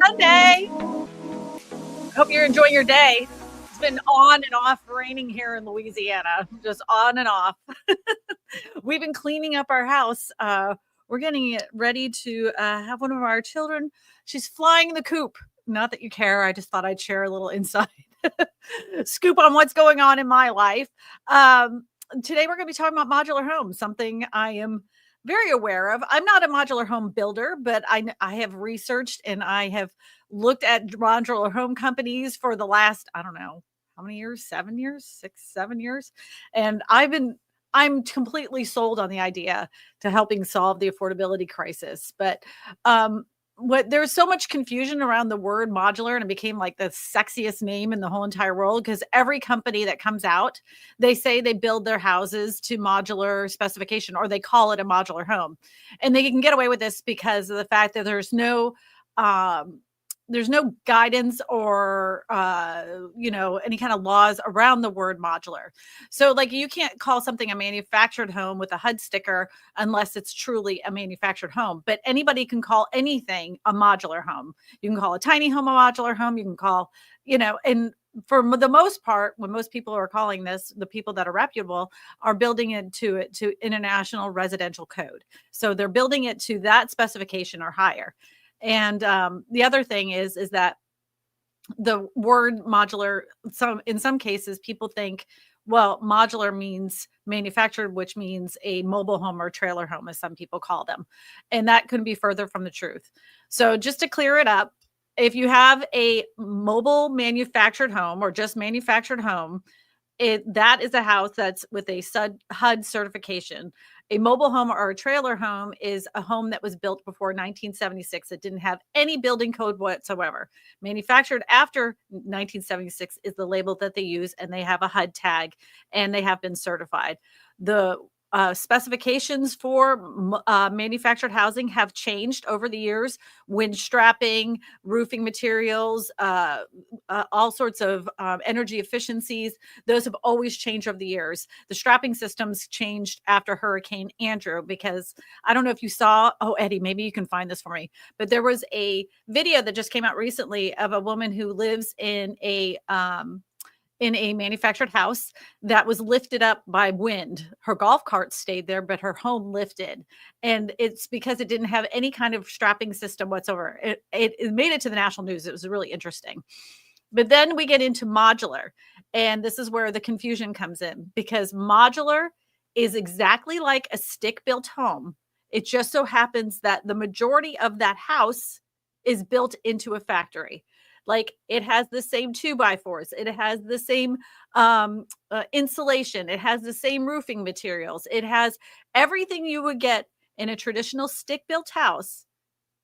Sunday. Hope you're enjoying your day. It's been on and off raining here in Louisiana, just on and off. We've been cleaning up our house. We're getting it ready to have one of our children. She's flying the coop. Not that you care. I just thought I'd share a little inside scoop on what's going on in my life. Today, we're going to be talking about modular homes, something I am very aware of. I'm not a modular home builder, but I have researched and I have looked at modular home companies for the last, I don't know how many years, 7 years, 6, 7 years. And I'm completely sold on the idea to helping solve the affordability crisis. But there's so much confusion around the word modular, and it became like the sexiest name in the whole entire world, because every company that comes out, they say they build their houses to modular specification, or they call it a modular home. And they can get away with this because of the fact that there's no guidance or any kind of laws around the word modular. So like, you can't call something a manufactured home with a HUD sticker unless it's truly a manufactured home. But anybody can call anything a modular home. You can call a tiny home a modular home. You can call, and for the most part, when most people are calling this, the people that are reputable are building it to International Residential Code. So they're building it to that specification or higher. And the other thing is that the word modular, in some cases, people think, well, modular means manufactured, which means a mobile home or trailer home, as some people call them. And that couldn't be further from the truth. So just to clear it up, if you have a mobile manufactured home or just manufactured home, that is a house that's with a HUD certification. A mobile home or a trailer home is a home that was built before 1976. It didn't have any building code whatsoever. Manufactured after 1976 is the label that they use, and they have a HUD tag, and they have been certified. The specifications for manufactured housing have changed over the years. Wind strapping, roofing materials, all sorts of energy efficiencies. Those have always changed over the years. The strapping systems changed after Hurricane Andrew, because I don't know if you saw, Eddie, maybe you can find this for me, but there was a video that just came out recently of a woman who lives in a manufactured house that was lifted up by wind. Her golf cart stayed there, but her home lifted. And it's because it didn't have any kind of strapping system whatsoever. It made it to the national news. It was really interesting. But then we get into modular. And this is where the confusion comes in, because modular is exactly like a stick-built home. It just so happens that the majority of that house is built into a factory. Like, it has the same 2x4s. It has the same insulation. It has the same roofing materials. It has everything you would get in a traditional stick-built house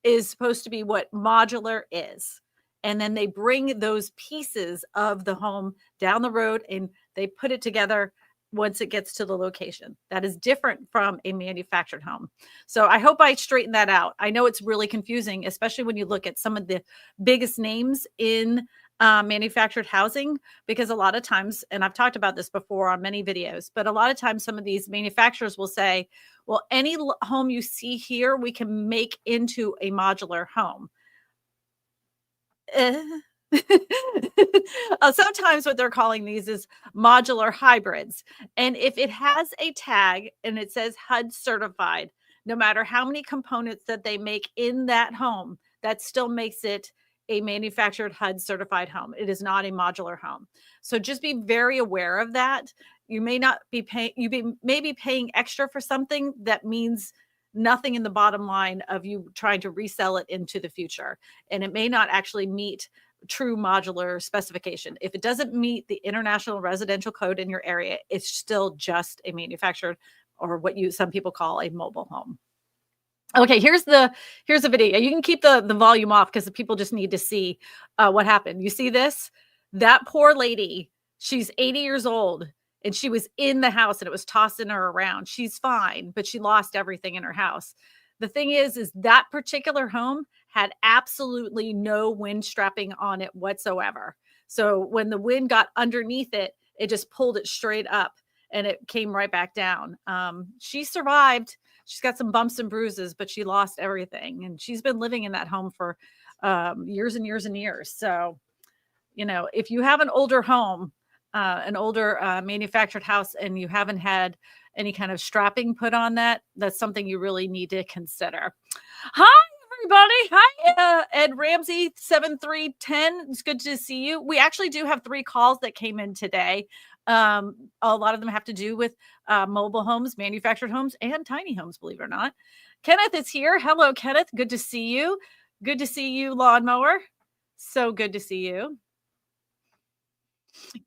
is supposed to be what modular is. And then they bring those pieces of the home down the road and they put it together once it gets to the location. That is different from a manufactured home. So I hope I straightened that out. I know it's really confusing, especially when you look at some of the biggest names in manufactured housing, because a lot of times, and I've talked about this before on many videos, but a lot of times some of these manufacturers will say, well, any home you see here, we can make into a modular home. Sometimes what they're calling these is modular hybrids. And if it has a tag and it says HUD certified, no matter how many components that they make in that home, that still makes it a manufactured HUD certified home. It is not a modular home. So just be very aware of that. You may not be paying, may be paying extra for something that means nothing in the bottom line of you trying to resell it into the future. And it may not actually meet true modular specification. If it doesn't meet the International Residential Code in your area, it's still just a manufactured, or what some people call a mobile home. Okay, here's the video. You can keep the volume off because the people just need to see what happened. You see this? That poor lady, she's 80 years old, and she was in the house and it was tossing her around. She's fine, but she lost everything in her house. The thing is that particular home had absolutely no wind strapping on it whatsoever. So when the wind got underneath it, it just pulled it straight up and it came right back down. She survived. She's got some bumps and bruises, but she lost everything. And she's been living in that home for years and years and years. So, if you have an older home, an older manufactured house, and you haven't had any kind of strapping put on that, that's something you really need to consider. Hi, everybody. Hi, Ed Ramsey 7310. It's good to see you. We actually do have 3 calls that came in today. A lot of them have to do with mobile homes, manufactured homes, and tiny homes, believe it or not. Kenneth is here. Hello, Kenneth. Good to see you. Good to see you, lawnmower. So good to see you.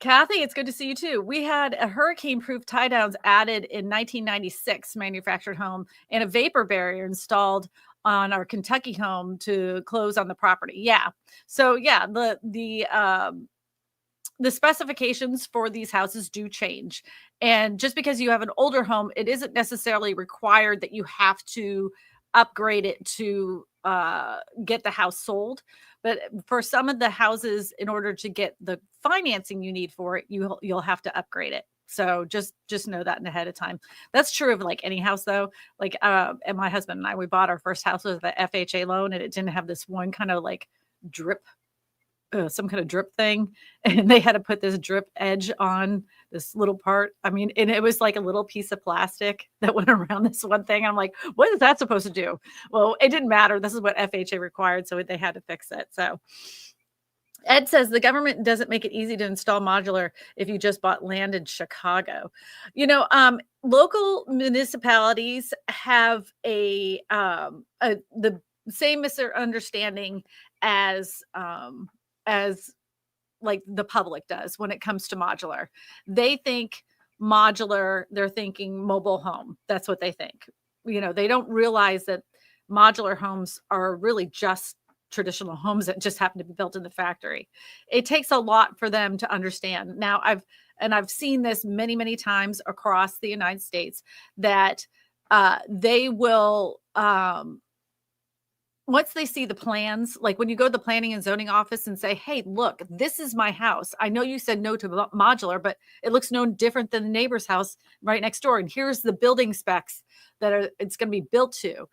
Kathy, it's good to see you too. We had a hurricane-proof tie-downs added in 1996 manufactured home and a vapor barrier installed on our Kentucky home to close on the property. Yeah. So yeah, the specifications for these houses do change. And just because you have an older home, it isn't necessarily required that you have to upgrade it to get the house sold. But for some of the houses, in order to get the financing you need for it, you'll have to upgrade it. So just know that ahead of time. That's true of like any house though. Like and my husband and I, we bought our first house with the FHA loan, and it didn't have this one kind of like drip, some kind of drip thing, and they had to put this drip edge on this little part. I mean, and it was like a little piece of plastic that went around this one thing. I'm like, what is that supposed to do? Well, it didn't matter. This is what FHA required, so they had to fix it. So Ed says the government doesn't make it easy to install modular if you just bought land in Chicago. Local municipalities have the same misunderstanding as like the public does when it comes to modular. They think modular, they're thinking mobile home. That's what they think. They don't realize that modular homes are really just traditional homes that just happen to be built in the factory. It takes a lot for them to understand. Now, I've seen this many, many times across the United States that they will once they see the plans, like when you go to the planning and zoning office and say, hey, look, this is my house. I know you said no to modular, but it looks no different than the neighbor's house right next door. And here's the building specs that it's going to be built to.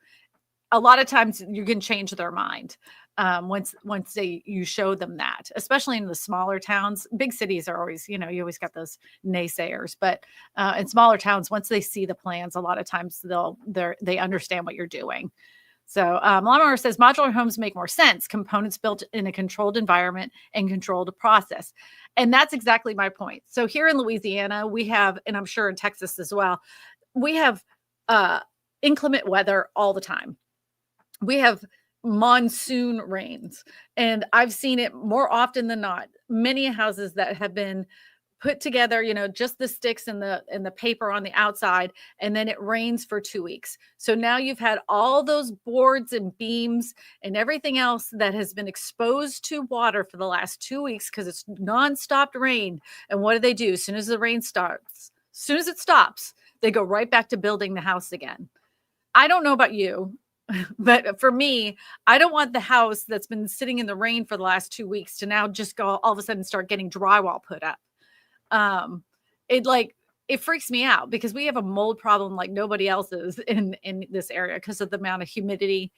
A lot of times you can change their mind once you show them that, especially in the smaller towns. Big cities are always, you always got those naysayers, but in smaller towns, once they see the plans, a lot of times they understand what you're doing. So Lawnmower says modular homes make more sense. Components built in a controlled environment and controlled process. And that's exactly my point. So here in Louisiana, we have, and I'm sure in Texas as well, we have inclement weather all the time. We have monsoon rains, and I've seen it more often than not. Many houses that have been put together, just the sticks and the paper on the outside, and then it rains for 2 weeks. So now you've had all those boards and beams and everything else that has been exposed to water for the last 2 weeks because it's nonstop rain. And what do? As soon as the rain starts, as soon as it stops, they go right back to building the house again. I don't know about you, but for me, I don't want the house that's been sitting in the rain for the last 2 weeks to now just go all of a sudden start getting drywall put up. It freaks me out because we have a mold problem like nobody else is in this area because of the amount of humidity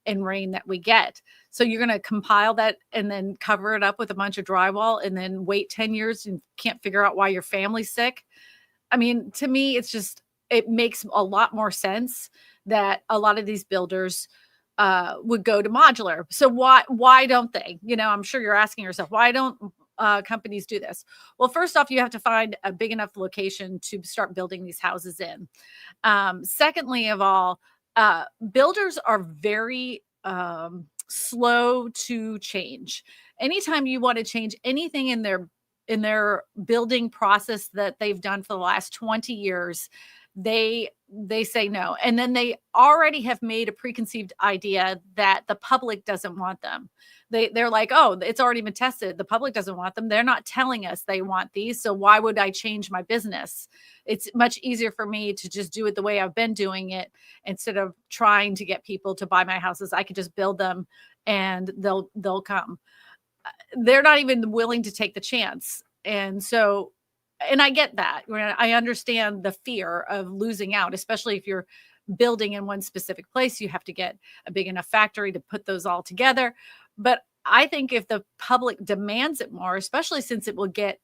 and rain that we get. So you're going to compile that and then cover it up with a bunch of drywall and then wait 10 years and can't figure out why your family's sick. I mean, to me, it makes a lot more sense that a lot of these builders would go to modular. So why don't they? I'm sure you're asking yourself, why don't companies do this? Well, first off, you have to find a big enough location to start building these houses in. Secondly of all, builders are very slow to change. Anytime you want to change anything in their building process that they've done for the last 20 years, they say no. And then they already have made a preconceived idea that the public doesn't want them. They're like, oh, it's already been tested. The public doesn't want them. They're not telling us they want these. So why would I change my business? It's much easier for me to just do it the way I've been doing it instead of trying to get people to buy my houses. I could just build them and they'll come. They're not even willing to take the chance. And I get that. I understand the fear of losing out, especially if you're building in one specific place. You have to get a big enough factory to put those all together. But I think if the public demands it more, especially since it will get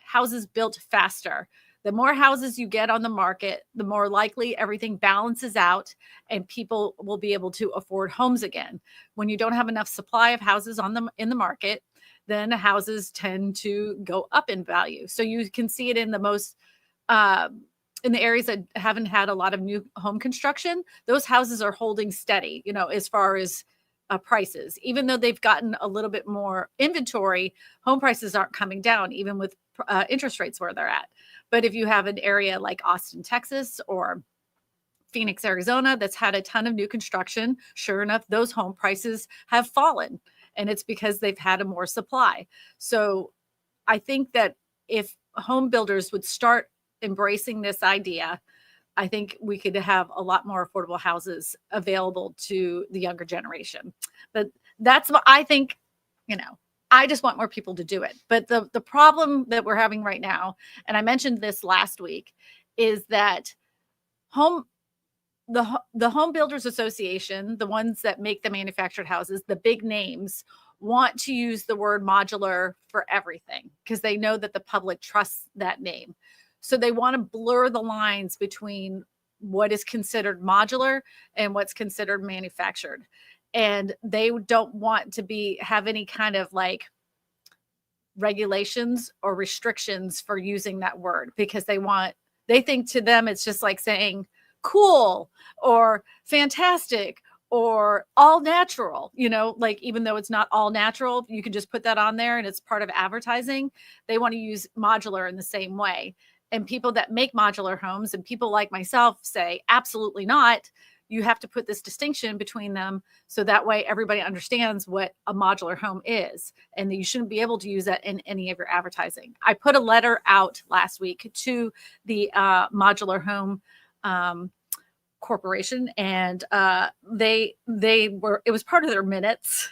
houses built faster, the more houses you get on the market, the more likely everything balances out and people will be able to afford homes again. When you don't have enough supply of houses in the market, then houses tend to go up in value. So you can see it in the most in the areas that haven't had a lot of new home construction. Those houses are holding steady, as far as prices. Even though they've gotten a little bit more inventory, home prices aren't coming down, even with interest rates where they're at. But if you have an area like Austin, Texas, or Phoenix, Arizona, that's had a ton of new construction, sure enough, those home prices have fallen. And it's because they've had a more supply. So I think that if home builders would start embracing this idea, I think we could have a lot more affordable houses available to the younger generation. But that's what I think, I just want more people to do it. But the problem that we're having right now, and I mentioned this last week, is that the Home Builders Association, the ones that make the manufactured houses, the big names, want to use the word modular for everything because they know that the public trusts that name. So they want to blur the lines between what is considered modular and what's considered manufactured. And they don't want to have any kind of like regulations or restrictions for using that word because they think to them it's just like saying cool or fantastic or all natural, like even though it's not all natural, you can just put that on there and it's part of advertising. They want to use modular in the same way. And people that make modular homes and people like myself say, absolutely not. You have to put this distinction between them so that way everybody understands what a modular home is. And you shouldn't be able to use that in any of your advertising. I put a letter out last week to the Modular Home Corporation, and it was part of their minutes.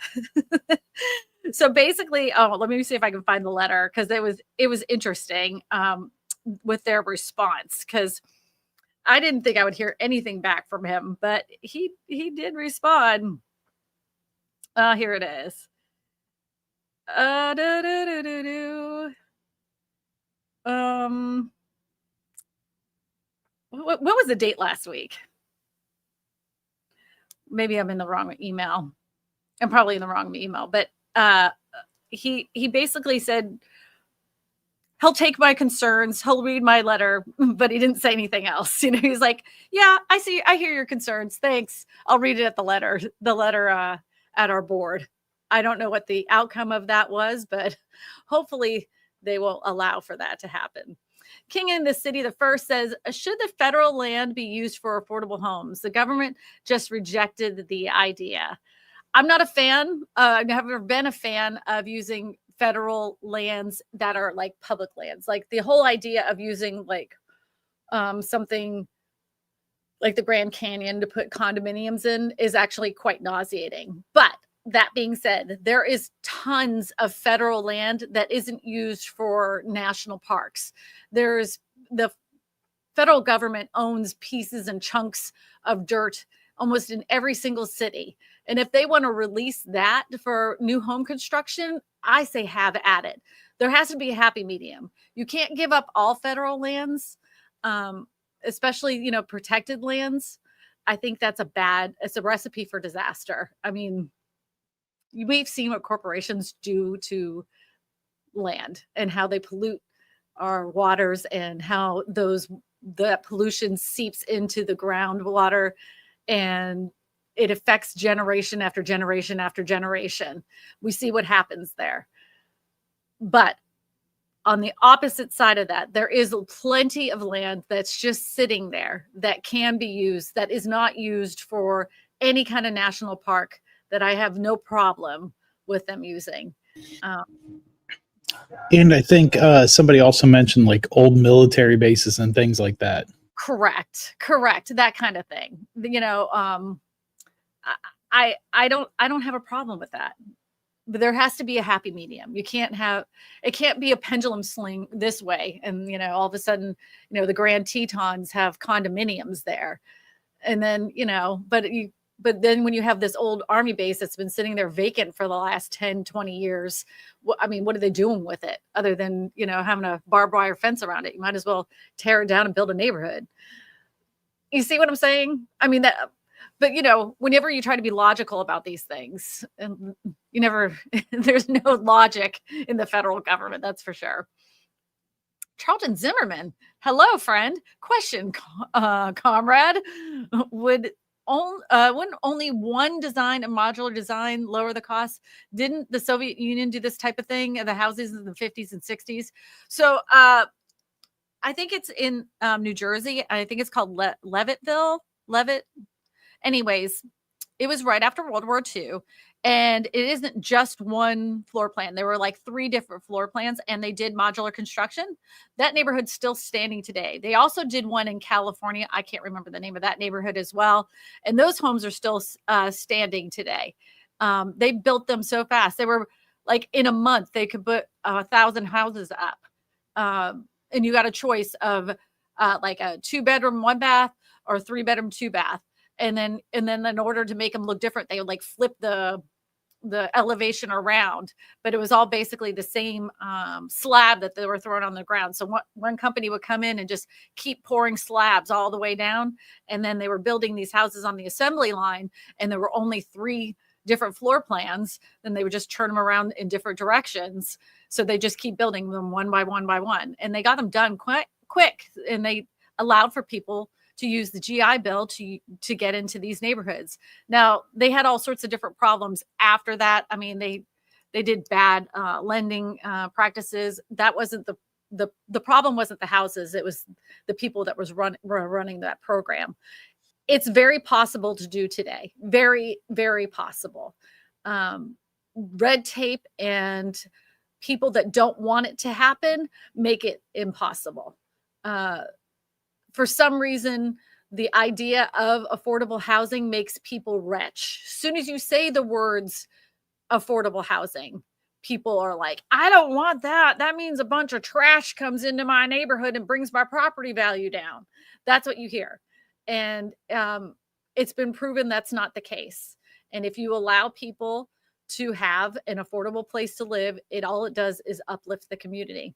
So basically, let me see if I can find the letter because it was interesting with their response, because I didn't think I would hear anything back from him, but he did respond. Here it is. What was the date last week? Maybe I'm in the wrong email. I'm probably in the wrong email, but he basically said he'll take my concerns, he'll read my letter, but he didn't say anything else. He's like, yeah, I hear your concerns. Thanks. I'll read it at the letter at our board. I don't know what the outcome of that was, but hopefully they will allow for that to happen. King in the City the First says, should the federal land be used for affordable homes? The government just rejected the idea. I'm not a fan. I've never been a fan of using federal lands that are like public lands. Like the whole idea of using like something like the Grand Canyon to put condominiums in is actually quite nauseating. But that being said, there is tons of federal land that isn't used for national parks. There's the federal government owns pieces and chunks of dirt almost in every single city. And if they want to release that for new home construction, I say have at it. There has to be a happy medium. You can't give up all federal lands, especially, protected lands. I think it's a recipe for disaster. I mean, we've seen what corporations do to land and how they pollute our waters and how that pollution seeps into the groundwater and it affects generation after generation after generation. We see what happens there. But on the opposite side of that, there is plenty of land that's just sitting there that can be used, that is not used for any kind of national park, that I have no problem with them using. And I think somebody also mentioned like old military bases and things like that. Correct. That kind of thing. I don't have a problem with that. But there has to be a happy medium. It can't be a pendulum swing this way. And, all of a sudden, the Grand Tetons have condominiums there. And then, but But then when you have this old army base that's been sitting there vacant for the last 10, 20 years, I mean, what are they doing with it other than, having a barbed wire fence around it? You might as well tear it down and build a neighborhood. You see what I'm saying? I mean, but whenever you try to be logical about these things, and there's no logic in the federal government, that's for sure. Charlton Zimmerman, hello, friend. Question, comrade. Wouldn't only one design, a modular design, lower the cost? Didn't the Soviet Union do this type of thing in the houses in the 50s and 60s? So I think it's in New Jersey. I think it's called Levitt. Anyways, it was right after World War II. And it isn't just one floor plan. There were like 3 different floor plans, and they did modular construction. That neighborhood's still standing today. They also did one in California. I can't remember the name of that neighborhood as well. And those homes are still standing today. They built them so fast. They were like, in a month, they could put 1,000 houses up. And you got a choice of like a 2-bedroom, 1-bath, or 3-bedroom, 2-bath. And then in order to make them look different, they would like flip the elevation around, but it was all basically the same slab that they were throwing on the ground. So one company would come in and just keep pouring slabs all the way down. And then they were building these houses on the assembly line, and there were only 3 different floor plans. Then they would just turn them around in different directions. So they just keep building them one by one by one. And they got them done quick. And they allowed for people to use the GI Bill to get into these neighborhoods. Now, they had all sorts of different problems after that. I mean, they did bad lending practices. That wasn't the problem. Wasn't the houses. It was the people that were running that program. It's very possible to do today. Very, very possible. Red tape and people that don't want it to happen make it impossible. For some reason, the idea of affordable housing makes people retch. As soon as you say the words affordable housing, people are like, I don't want that. That means a bunch of trash comes into my neighborhood and brings my property value down. That's what you hear. And it's been proven that's not the case. And if you allow people to have an affordable place to live, all it does is uplift the community.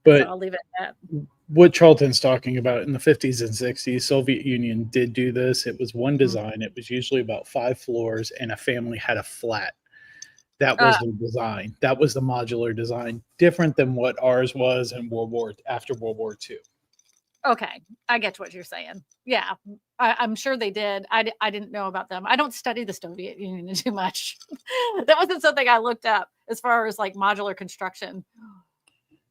But so I'll leave it at that. What Charlton's talking about, in the 50s and 60s, Soviet Union did do this. It was one design. It was usually about 5 floors, and a family had a flat. That was the design. That was the modular design, different than what ours was in after World War II. Okay, I get what you're saying. Yeah, I'm sure they did. I didn't know about them. I don't study the Soviet Union too much. That wasn't something I looked up as far as like modular construction.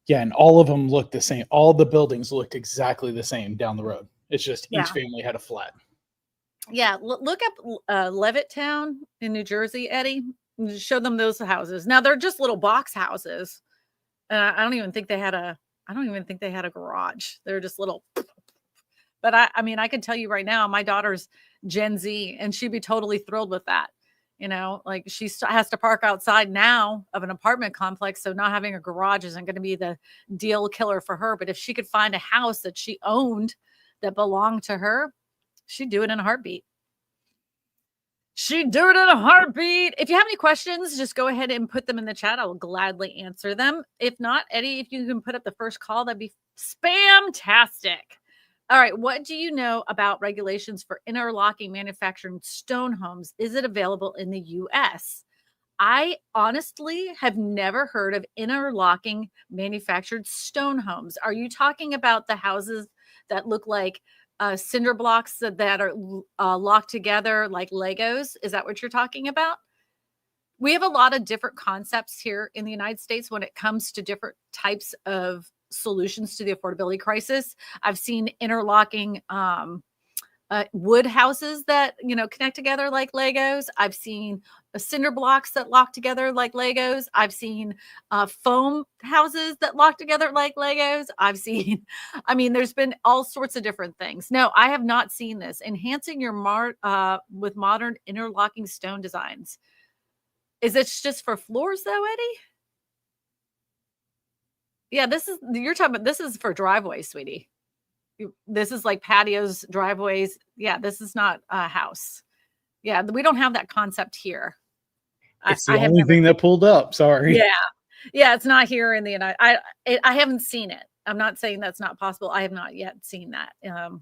Yeah, and all of them looked the same. All the buildings looked exactly the same down the road. It's just each family had a flat. Yeah, look up Levittown in New Jersey, Eddie. Show them those houses. Now they're just little box houses. I don't even think they had a garage. They're just little. But I mean, I can tell you right now, my daughter's Gen Z, and she'd be totally thrilled with that. Like she has to park outside now of an apartment complex. So not having a garage isn't going to be the deal killer for her. But if she could find a house that she owned that belonged to her, she'd do it in a heartbeat. She'd do it in a heartbeat. If you have any questions, just go ahead and put them in the chat. I will gladly answer them. If not, Eddie, if you can put up the first call, that'd be spamtastic. All right. What do you know about regulations for interlocking manufactured stone homes? Is it available in the U.S.? I honestly have never heard of interlocking manufactured stone homes. Are you talking about the houses that look like cinder blocks that are locked together like Legos? Is that what you're talking about? We have a lot of different concepts here in the United States when it comes to different types of solutions to the affordability crisis. I've seen interlocking wood houses that connect together like Legos. I've seen cinder blocks that lock together like Legos. I've seen foam houses that lock together like Legos. There's been all sorts of different things. No, I have not seen this. Enhancing your with modern interlocking stone designs. Is it just for floors though, Eddie? Yeah, this is for driveways, sweetie. This is like patios, driveways. Yeah, this is not a house. Yeah, we don't have that concept here. It's the I have only never thing that pulled up. Sorry. Yeah. Yeah, it's not here in the United I haven't seen it. I'm not saying that's not possible. I have not yet seen that.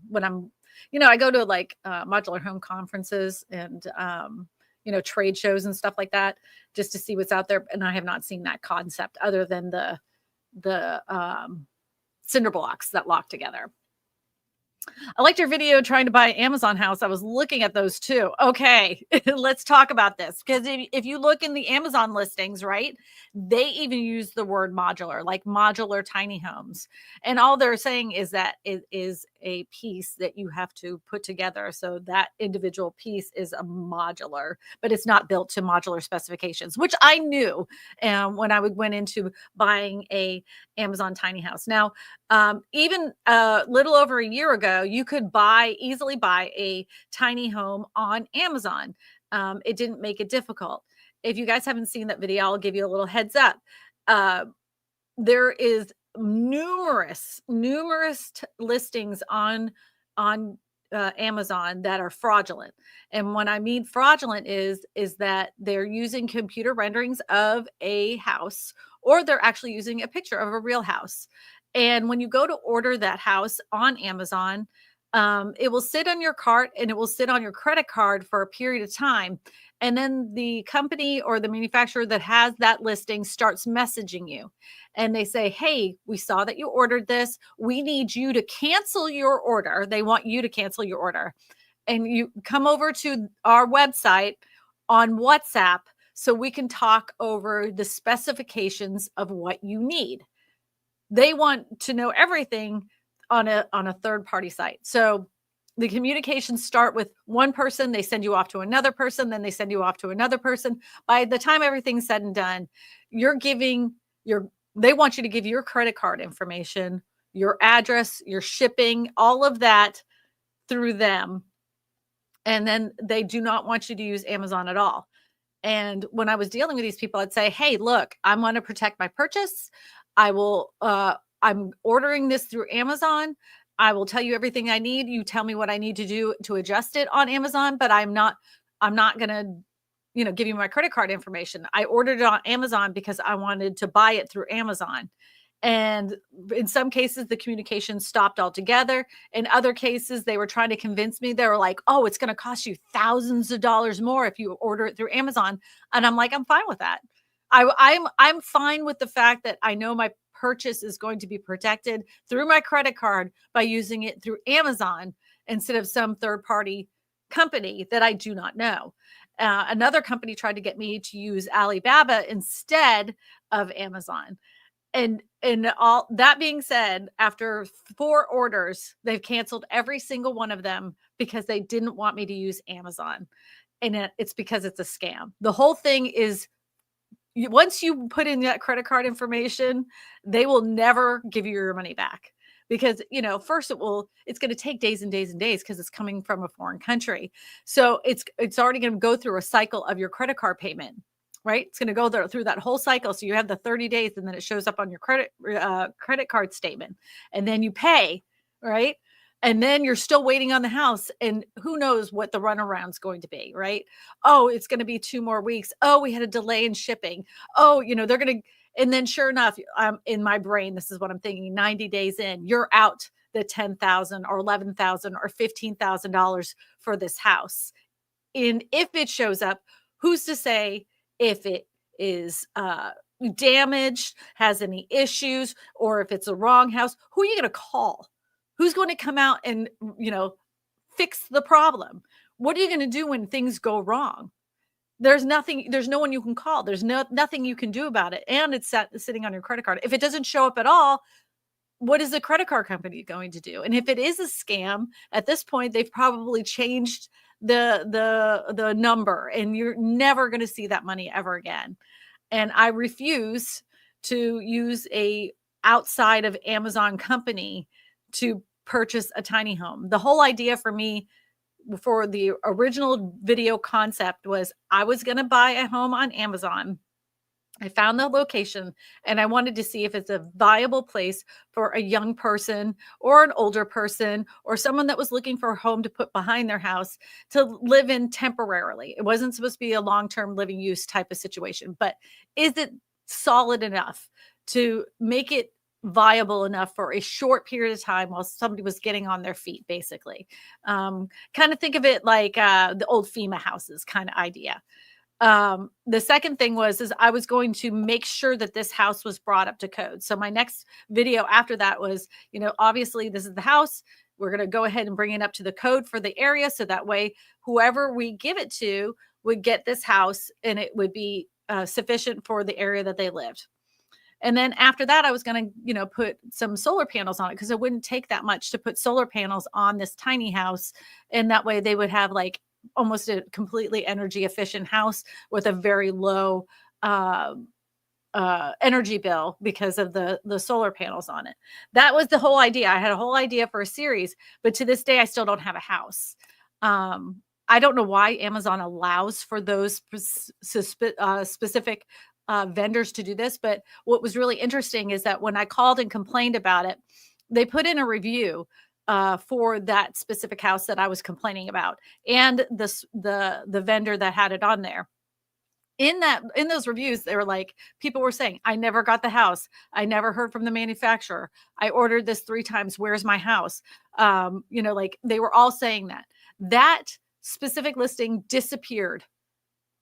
When I'm I go to like modular home conferences and trade shows and stuff like that just to see what's out there, and I have not seen that concept other than the cinder blocks that lock together. I liked your video trying to buy an Amazon house. I was looking at those too. Okay, let's talk about this. Because if you look in the Amazon listings, right, they even use the word modular, like modular tiny homes. And all they're saying is that it is a piece that you have to put together. So that individual piece is a modular, but it's not built to modular specifications, which I knew when I went into buying a Amazon tiny house. Now, even a little over a year ago, you could easily buy a tiny home on Amazon. It didn't make it difficult. If you guys haven't seen that video, I'll give you a little heads up. There is numerous listings on Amazon that are fraudulent. And what I mean fraudulent is that they're using computer renderings of a house, or they're actually using a picture of a real house. And when you go to order that house on Amazon, it will sit on your cart and it will sit on your credit card for a period of time. And then the company or the manufacturer that has that listing starts messaging you. And they say, hey, we saw that you ordered this. We need you to cancel your order. They want you to cancel your order. And you come over to our website on WhatsApp so we can talk over the specifications of what you need. They want to know everything on a third party site. So the communications start with one person, they send you off to another person, then they send you off to another person. By the time everything's said and done, they want you to give your credit card information, your address, your shipping, all of that through them. And then they do not want you to use Amazon at all. And when I was dealing with these people, I'd say, hey, look, I want to protect my purchase. I'm ordering this through Amazon. I will tell you everything I need. You tell me what I need to do to adjust it on Amazon, but I'm not going to, give you my credit card information. I ordered it on Amazon because I wanted to buy it through Amazon. And in some cases, the communication stopped altogether. In other cases, they were trying to convince me. They were like, oh, it's going to cost you thousands of dollars more if you order it through Amazon. And I'm like, I'm fine with that. I'm fine with the fact that I know my purchase is going to be protected through my credit card by using it through Amazon instead of some third-party company that I do not know. Another company tried to get me to use Alibaba instead of Amazon. And all that being said, after 4 orders, they've canceled every single one of them because they didn't want me to use Amazon. And it's because it's a scam. The whole thing is, once you put in that credit card information, they will never give you your money back because, first it's going to take days and days and days because it's coming from a foreign country. So it's already going to go through a cycle of your credit card payment, right? It's going to go through that whole cycle. So you have the 30 days and then it shows up on your credit card statement and then you pay, right? And then you're still waiting on the house and who knows what the runaround's going to be, right? Oh, it's going to be 2 more weeks. Oh, we had a delay in shipping. Oh, they're going to, and then sure enough, in my brain, this is what I'm thinking, 90 days in, you're out the $10,000 or $11,000 or $15,000 for this house. And if it shows up, who's to say if it is damaged, has any issues, or if it's a wrong house? Who are you going to call? Who's going to come out and, fix the problem? What are you going to do when things go wrong? There's no one you can call. There's nothing you can do about it. And it's sitting on your credit card. If it doesn't show up at all, what is the credit card company going to do? And if it is a scam, at this point, they've probably changed the number and you're never going to see that money ever again. And I refuse to use a outside of Amazon company to purchase a tiny home. The whole idea for me for the original video concept was I was going to buy a home on Amazon I found the location and I wanted to see if it's a viable place for a young person or an older person or someone that was looking for a home to put behind their house to live in temporarily. It wasn't supposed to be a long-term living use type of situation, but is it solid enough to make it viable enough for a short period of time while somebody was getting on their feet, basically? Kind of think of it like the old FEMA houses kind of idea. The second thing is I was going to make sure that this house was brought up to code. So my next video after that was, obviously this is the house. We're going to go ahead and bring it up to the code for the area. So that way, whoever we give it to would get this house and it would be sufficient for the area that they lived. And then after that, I was going to, put some solar panels on it because it wouldn't take that much to put solar panels on this tiny house. And that way they would have like almost a completely energy efficient house with a very low energy bill because of the solar panels on it. That was the whole idea. I had a whole idea for a series, but to this day, I still don't have a house. I don't know why Amazon allows for those specific vendors to do this. But what was really interesting is that when I called and complained about it, they put in a review for that specific house that I was complaining about, and the vendor that had it on there. In those reviews, they were like, people were saying, I never got the house. I never heard from the manufacturer. I ordered this 3 times. Where's my house? Like they were all saying that specific listing disappeared.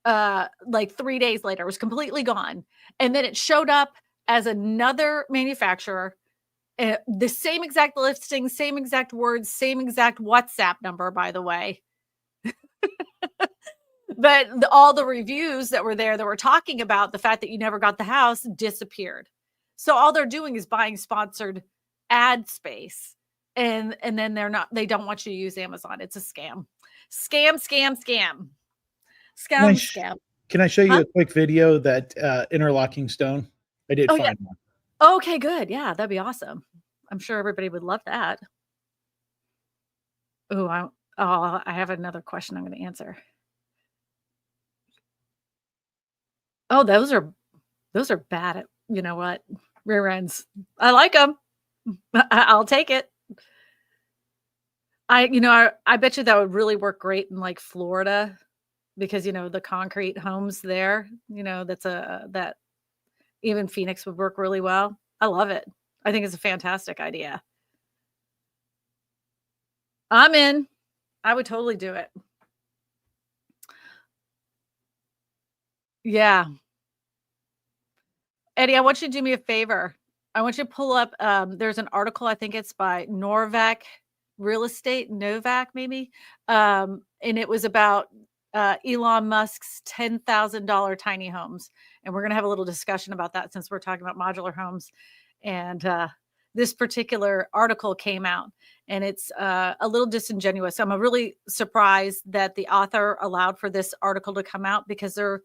Like 3 days later, it was completely gone. And then it showed up as another manufacturer, the same exact listing, same exact words, same exact WhatsApp number, by the way. But all the reviews that were there that were talking about the fact that you never got the house disappeared. So all they're doing is buying sponsored ad space. And then they don't want you to use Amazon. It's a scam. Scam. Scam. Can I show you a quick video that interlocking stone? I did find one. Okay, good. Yeah, that'd be awesome. I'm sure everybody would love that. I have another question I'm going to answer. Oh, those are bad at, you know what? Rear ends. I like them. I'll take it. I bet you that would really work great in like Florida because, the concrete homes there, that even Phoenix would work really well. I love it. I think it's a fantastic idea. I'm in. I would totally do it. Yeah. Eddie, I want you to do me a favor. I want you to pull up, there's an article, I think it's by Novak maybe. And it was about Elon Musk's $10,000 tiny homes. And we're going to have a little discussion about that since we're talking about modular homes. And this particular article came out and it's a little disingenuous. I'm really surprised that the author allowed for this article to come out because they're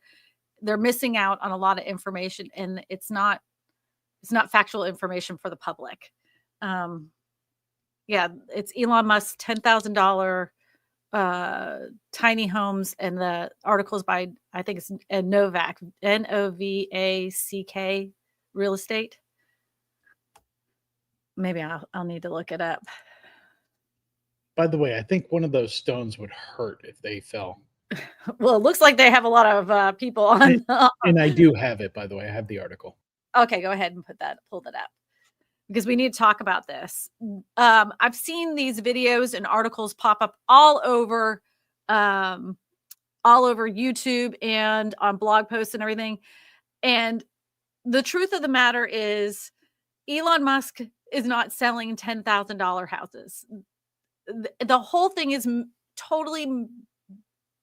missing out on a lot of information and it's not factual information for the public. It's Elon Musk's $10,000 tiny homes, and the articles by, I think it's Novak, Novack real estate. Maybe I'll need to look it up. By the way, I think one of those stones would hurt if they fell. Well, it looks like they have a lot of people on. And I do have it, by the way. I have the article. Okay, go ahead and pull that up because we need to talk about this. I've seen these videos and articles pop up all over YouTube and on blog posts and everything. And the truth of the matter is Elon Musk is not selling $10,000 houses. The whole thing is totally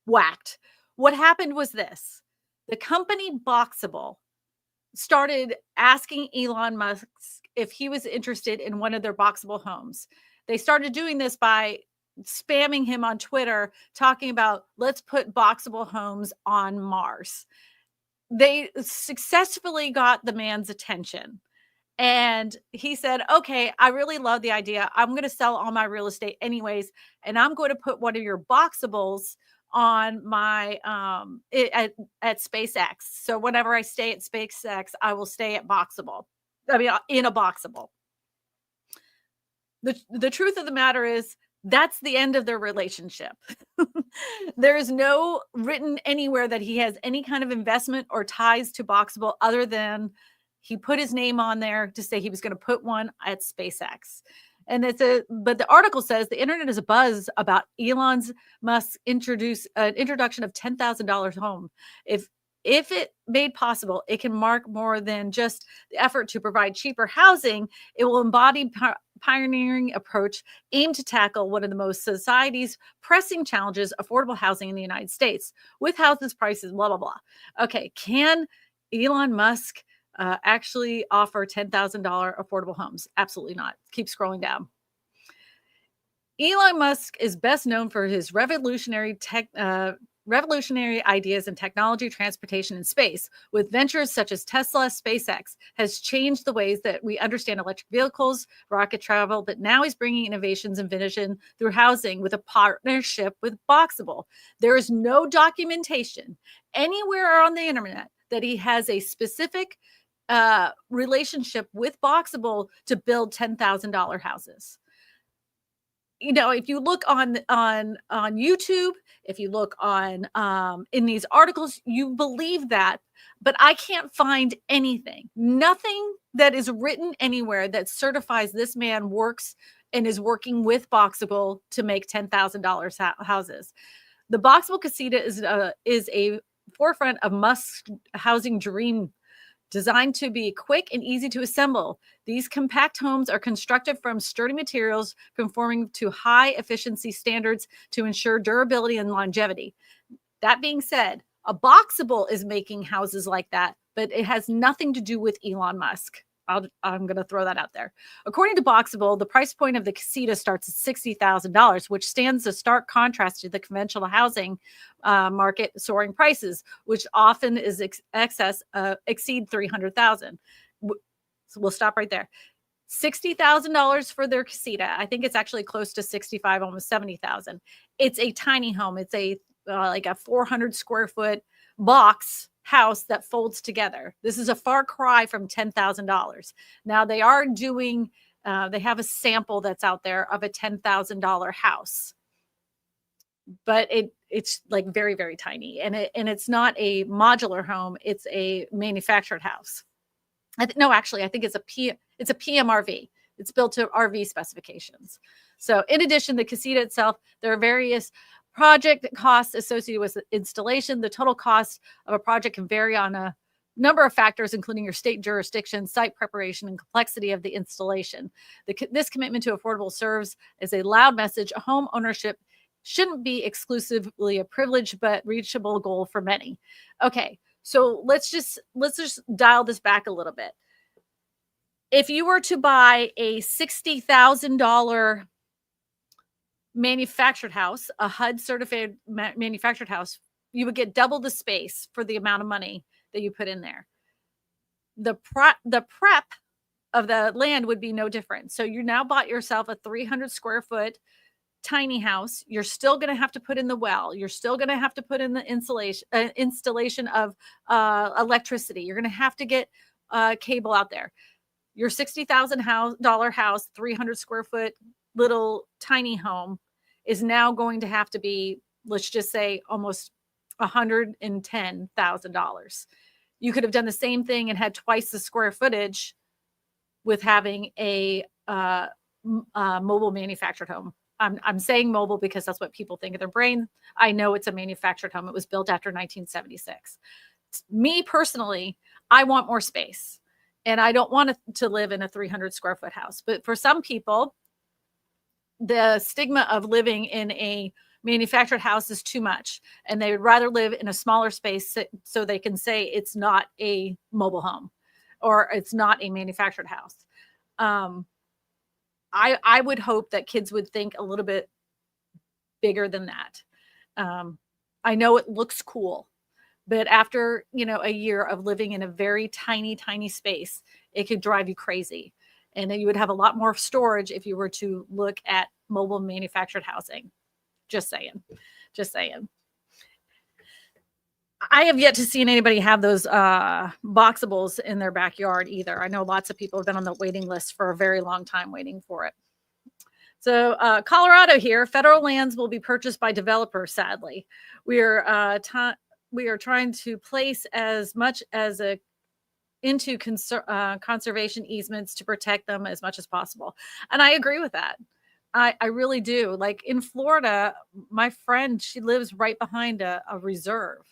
whacked. What happened was this. The company Boxabl started asking Elon Musk if he was interested in one of their Boxabl homes. They started doing this by spamming him on Twitter, talking about, let's put Boxabl homes on Mars. They successfully got the man's attention. And he said, okay, I really love the idea. I'm going to sell all my real estate anyways. And I'm going to put one of your Boxables on my at SpaceX. So whenever I stay at SpaceX, I will stay at Boxabl. I mean, in a Boxabl. The truth of the matter is that's the end of their relationship. There is no written anywhere that he has any kind of investment or ties to Boxabl other than he put his name on there to say he was going to put one at SpaceX. And but the article says the internet is abuzz about Elon Musk's introduction of $10,000 home. If it made possible, it can mark more than just the effort to provide cheaper housing. It will embody pioneering approach aimed to tackle one of the most society's pressing challenges, affordable housing in the United States, with houses prices, blah, blah, blah. Okay, can Elon Musk actually offer $10,000 affordable homes? Absolutely not. Keep scrolling down. Elon Musk is best known for his revolutionary ideas in technology, transportation, and space. With ventures such as Tesla, SpaceX has changed the ways that we understand electric vehicles, rocket travel, but now he's bringing innovations and vision through housing with a partnership with Boxabl. There is no documentation anywhere on the internet that he has a specific relationship with Boxabl to build $10,000 houses. You know, if you look on YouTube, if you look on in these articles, you believe that, but I can't find nothing that is written anywhere that certifies this man works and is working with Boxabl to make $10,000 houses. The Boxabl Casita is a forefront of Musk's housing dream, designed to be quick and easy to assemble. These compact homes are constructed from sturdy materials conforming to high efficiency standards to ensure durability and longevity. That being said, a Boxabl is making houses like that, but it has nothing to do with Elon Musk. I'm going to throw that out there. According to Boxabl, the price point of the Casita starts at $60,000, which stands a stark contrast to the conventional housing market soaring prices, which often is exceed $300,000. So we'll stop right there. $60,000 for their Casita. I think it's actually close to 65, almost 70,000. It's a tiny home. It's a like a 400 square foot box house that folds together. This is a far cry from $10,000. Now they are doing, they have a sample that's out there of a $10,000 house, but it's like very, very tiny. And it's not a modular home. It's a manufactured house. No, actually, I think it's a PMRV. It's built to RV specifications. So in addition, the Casita itself, there are various project costs associated with installation. The total cost of a project can vary on a number of factors, including your state jurisdiction, site preparation, and complexity of the installation. This commitment to affordable serves as a loud message. Home ownership shouldn't be exclusively a privilege, but reachable goal for many. Okay, so let's just dial this back a little bit. If you were to buy a $60,000 manufactured house, a HUD certified manufactured house, you would get double the space for the amount of money that you put in there. The prep of the land would be no different. So you now bought yourself a 300 square foot tiny house. You're still going to have to put in the well. You're still going to have to put in the installation of electricity. You're going to have to get cable out there. Your $60,000 house, 300 square foot little tiny home is now going to have to be, let's just say, almost $110,000. You could have done the same thing and had twice the square footage with having a mobile manufactured home. I'm saying mobile because that's what people think in their brain. I know it's a manufactured home. It was built after 1976. Me personally, I want more space, and I don't want to live in a 300 square foot house. But for some people, the stigma of living in a manufactured house is too much, and they would rather live in a smaller space so they can say it's not a mobile home or it's not a manufactured house. I would hope that kids would think a little bit bigger than that. I know it looks cool, but after, a year of living in a very tiny, tiny space, it could drive you crazy. And then you would have a lot more storage if you were to look at mobile manufactured housing. Just saying. I have yet to see anybody have those Boxables in their backyard either. I know lots of people have been on the waiting list for a very long time waiting for it. So Colorado here, federal lands will be purchased by developers, sadly. We are trying to place as much as into conservation easements to protect them as much as possible. And I agree with that. I really do. Like in Florida, my friend, she lives right behind a reserve.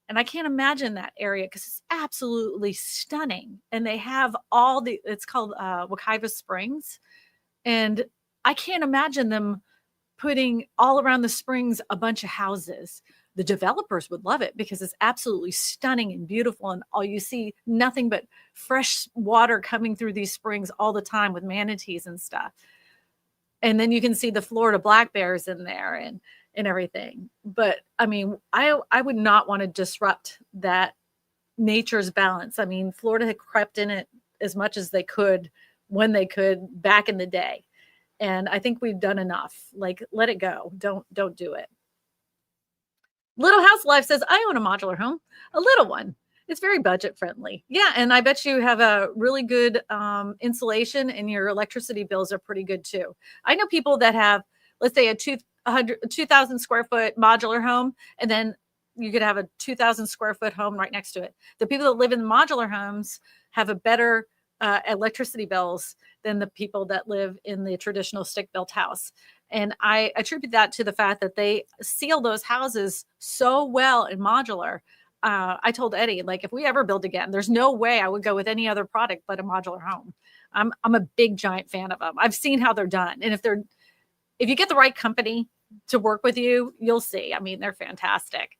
And I can't imagine that area because it's absolutely stunning. And they have it's called Wekiva Springs. And I can't imagine them putting all around the springs a bunch of houses. The developers would love it because it's absolutely stunning and beautiful. And all you see nothing but fresh water coming through these springs all the time with manatees and stuff. And then you can see the Florida black bears in there and everything. But I mean, I would not want to disrupt that nature's balance. I mean, Florida had crept in it as much as they could when they could back in the day. And I think we've done enough. Like, let it go. Don't do it. Little House Life says, I own a modular home, a little one. It's very budget friendly. Yeah. And I bet you have a really good insulation and your electricity bills are pretty good too. I know people that have, let's say, a 2,000 square foot modular home, and then you could have a 2,000 square foot home right next to it. The people that live in the modular homes have a better electricity bills than the people that live in the traditional stick built house. And I attribute that to the fact that they seal those houses so well in modular. I told Eddie, like, if we ever build again, there's no way I would go with any other product but a modular home. I'm a big giant fan of them. I've seen how they're done. And if you get the right company to work with you, you'll see. I mean, they're fantastic.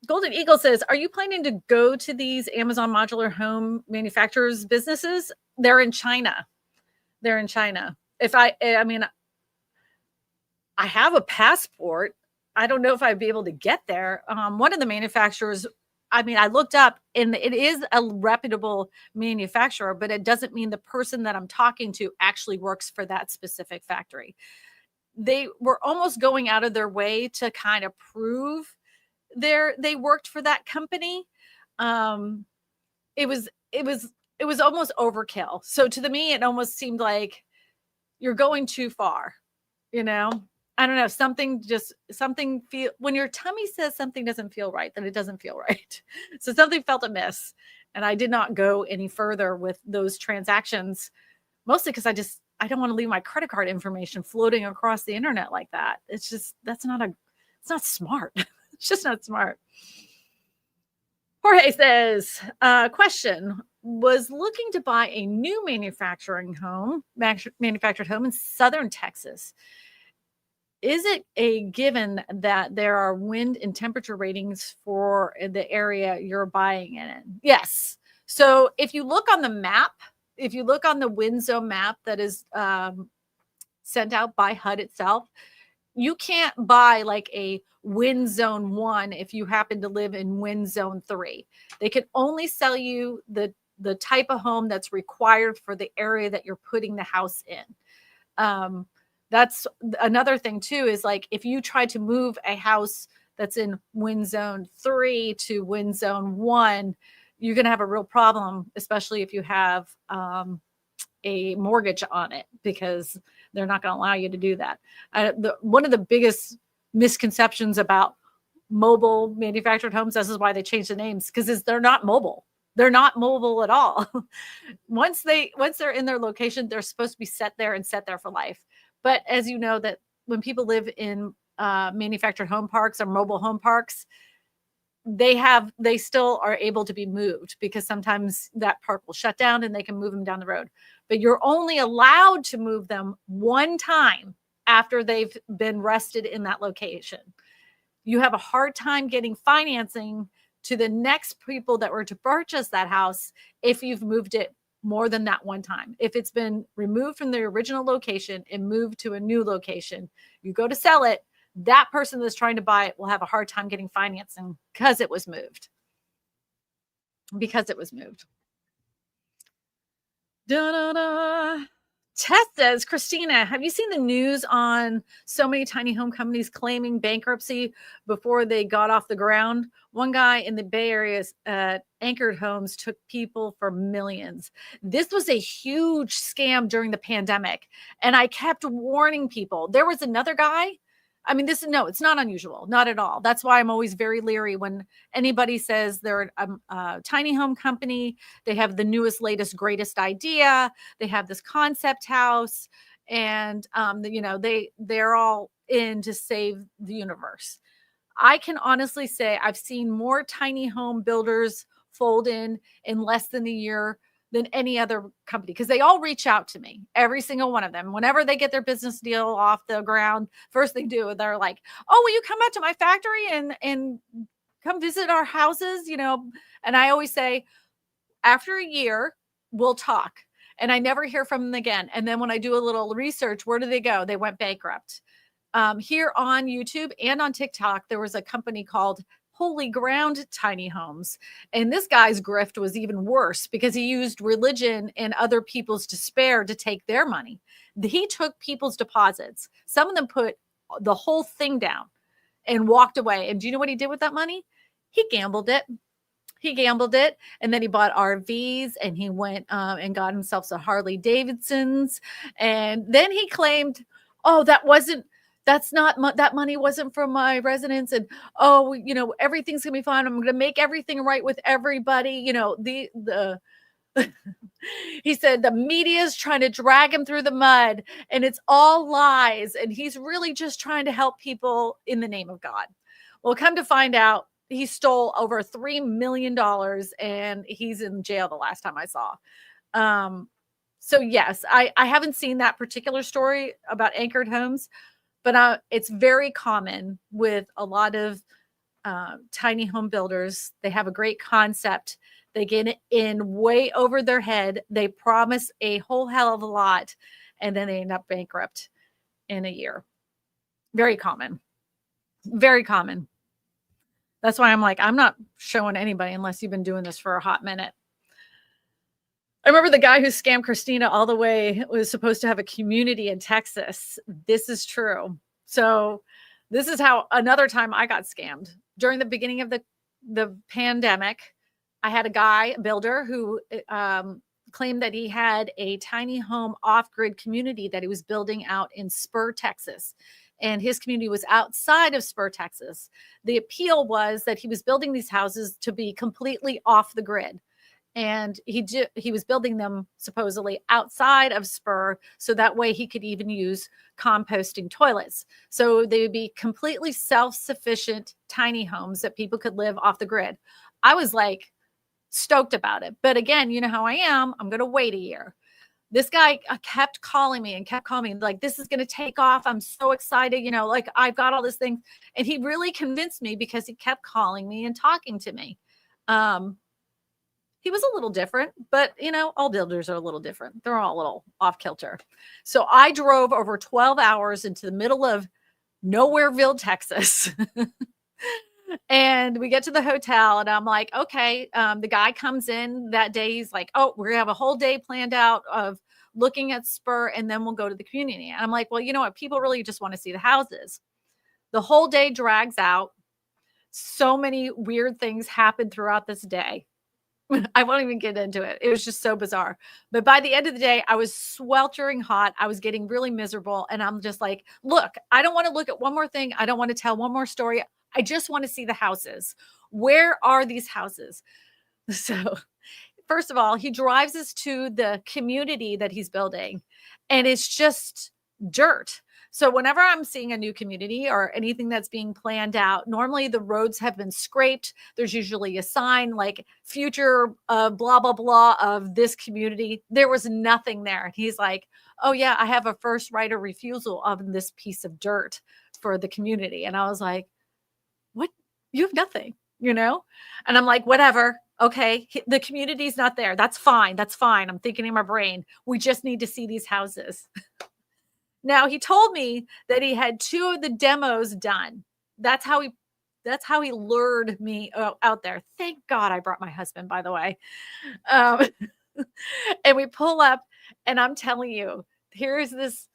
Golden Eagle says, are you planning to go to these Amazon modular home manufacturers businesses? They're in China. I mean, I have a passport. I don't know if I'd be able to get there. One of the manufacturers, I mean, I looked up and it is a reputable manufacturer, but it doesn't mean the person that I'm talking to actually works for that specific factory. They were almost going out of their way to kind of prove they worked for that company. It was almost overkill. So to me, it almost seemed like you're going too far, you know? I don't know, when your tummy says something doesn't feel right, then it doesn't feel right. So something felt amiss. And I did not go any further with those transactions, mostly because I don't want to leave my credit card information floating across the internet like that. It's not smart. It's just not smart. Jorge says, question, was looking to buy a new manufactured home in Southern Texas. Is it a given that there are wind and temperature ratings for the area you're buying in? Yes. So if you look on the map, if you look on the wind zone map that is sent out by HUD itself, you can't buy like a wind zone 1 if you happen to live in wind zone 3. They can only sell you the type of home that's required for the area that you're putting the house in. That's another thing too, is like if you try to move a house that's in wind zone 3 to wind zone 1, you're going to have a real problem, especially if you have a mortgage on it, because they're not going to allow you to do that. One of the biggest misconceptions about mobile manufactured homes, this is why they changed the names, because they're not mobile. They're not mobile at all. Once they're in their location, they're supposed to be set there and set there for life. But as you know, that when people live in manufactured home parks or mobile home parks, they still are able to be moved, because sometimes that park will shut down and they can move them down the road. But you're only allowed to move them one time after they've been rested in that location. You have a hard time getting financing to the next people that were to purchase that house if you've moved it more than that one time. If it's been removed from the original location and moved to a new location, you go to sell it, that person that's trying to buy it will have a hard time getting financing because it was moved. Da-da-da. Tess says, Christina, have you seen the news on so many tiny home companies claiming bankruptcy before they got off the ground? One guy in the Bay Area anchored homes took people for millions. This was a huge scam during the pandemic. And I kept warning people. There was another guy. I mean, it's not unusual, not at all. That's why I'm always very leery when anybody says they're a tiny home company. They have the newest, latest, greatest idea. They have this concept house, and they're all in to save the universe. I can honestly say I've seen more tiny home builders fold in less than a year than any other company, because they all reach out to me, every single one of them. Whenever they get their business deal off the ground, first thing do, they're like, oh, will you come out to my factory and come visit our houses? And I always say, after a year, we'll talk. And I never hear from them again. And then when I do a little research, where do they go? They went bankrupt. Here on YouTube and on TikTok, there was a company called Holy Ground Tiny Homes. And this guy's grift was even worse because he used religion and other people's despair to take their money. He took people's deposits. Some of them put the whole thing down and walked away. And do you know what he did with that money? He gambled it. And then he bought RVs, and he went and got himself some Harley Davidsons. And then he claimed, oh, that money wasn't from my residence. And, oh, everything's going to be fine. I'm going to make everything right with everybody. He said the media is trying to drag him through the mud, and it's all lies. And he's really just trying to help people in the name of God. Well, come to find out, he stole over $3 million, and he's in jail the last time I saw. So yes, I haven't seen that particular story about anchored homes, but it's very common with a lot of tiny home builders. They have a great concept. They get in way over their head. They promise a whole hell of a lot, and then they end up bankrupt in a year. Very common. Very common. That's why I'm like, I'm not showing anybody unless you've been doing this for a hot minute. I remember the guy who scammed Christina all the way was supposed to have a community in Texas. This is true. So this is how another time I got scammed. During the beginning of the pandemic, I had a builder who claimed that he had a tiny home off-grid community that he was building out in Spur, Texas. And his community was outside of Spur, Texas. The appeal was that he was building these houses to be completely off the grid. And he was building them supposedly outside of Spur, so that way he could even use composting toilets. So they would be completely self-sufficient tiny homes that people could live off the grid. I was like stoked about it. But again, you know how I am. I'm going to wait a year. This guy kept calling me, like, this is going to take off. I'm so excited. Like, I've got all this thing. And he really convinced me because he kept calling me and talking to me. He was a little different, but all builders are a little different. They're all a little off kilter. So I drove over 12 hours into the middle of Nowhereville, Texas. And we get to the hotel, and I'm like, okay. The guy comes in that day. He's like, oh, we're gonna have a whole day planned out of looking at Spur, and then we'll go to the community. And I'm like, well, you know what? People really just want to see the houses. The whole day drags out. So many weird things happen throughout this day. I won't even get into it. It was just so bizarre. But by the end of the day, I was sweltering hot. I was getting really miserable. And I'm just like, look, I don't want to look at one more thing. I don't want to tell one more story. I just want to see the houses. Where are these houses? So first of all, he drives us to the community that he's building, and it's just dirt. So whenever I'm seeing a new community or anything that's being planned out, normally the roads have been scraped. There's usually a sign like future blah, blah, blah of this community. There was nothing there. And he's like, oh yeah, I have a first right of refusal of this piece of dirt for the community. And I was like, what? You have nothing, And I'm like, whatever. Okay. The community's not there. That's fine. That's fine. I'm thinking in my brain, we just need to see these houses. Now, he told me that he had 2 of the demos done. That's how he lured me out there. Thank God I brought my husband, by the way. And we pull up, and I'm telling you, here's this,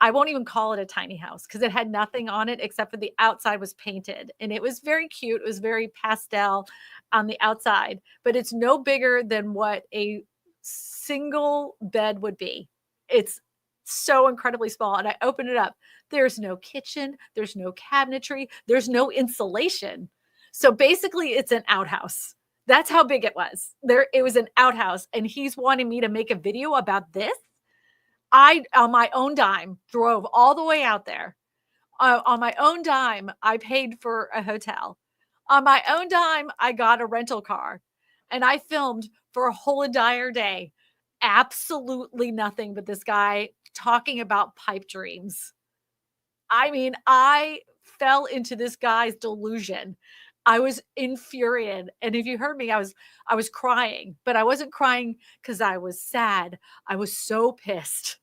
I won't even call it a tiny house because it had nothing on it except for the outside was painted. And it was very cute. It was very pastel on the outside, but it's no bigger than what a single bed would be. It's so incredibly small. And I opened it up. There's no kitchen. There's no cabinetry. There's no insulation. So basically it's an outhouse. That's how big it was. It was an outhouse. And he's wanting me to make a video about this. I, on my own dime, drove all the way out there. On my own dime, I paid for a hotel. On my own dime, I got a rental car. And I filmed for a whole entire day. Absolutely nothing but this guy talking about pipe dreams. I mean, I fell into this guy's delusion. I was infuriated. And if you heard me, I was crying, but I wasn't crying because I was sad. I was so pissed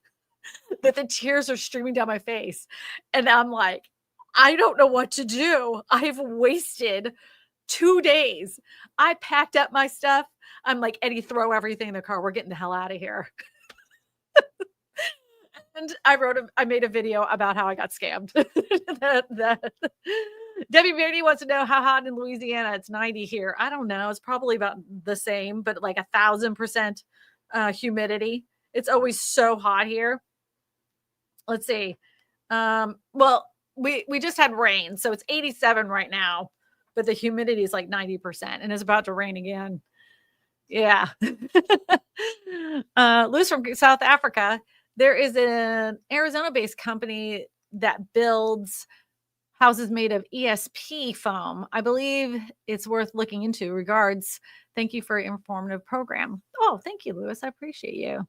that the tears are streaming down my face. And I'm like, I don't know what to do. I've wasted 2 days. I packed up my stuff. I'm like, Eddie, throw everything in the car. We're getting the hell out of here. And I made a video about how I got scammed. Debbie Beardy wants to know how hot in Louisiana. It's 90 here. I don't know. It's probably about the same, but like 1,000% humidity. It's always so hot here. Let's see. Well, we just had rain, so it's 87 right now, but the humidity is like 90%, and it's about to rain again. Yeah. Louis from South Africa. There is an Arizona-based company that builds houses made of ESP foam. I believe it's worth looking into. Regards. Thank you for an informative program. Oh, thank you, Louis. I appreciate you.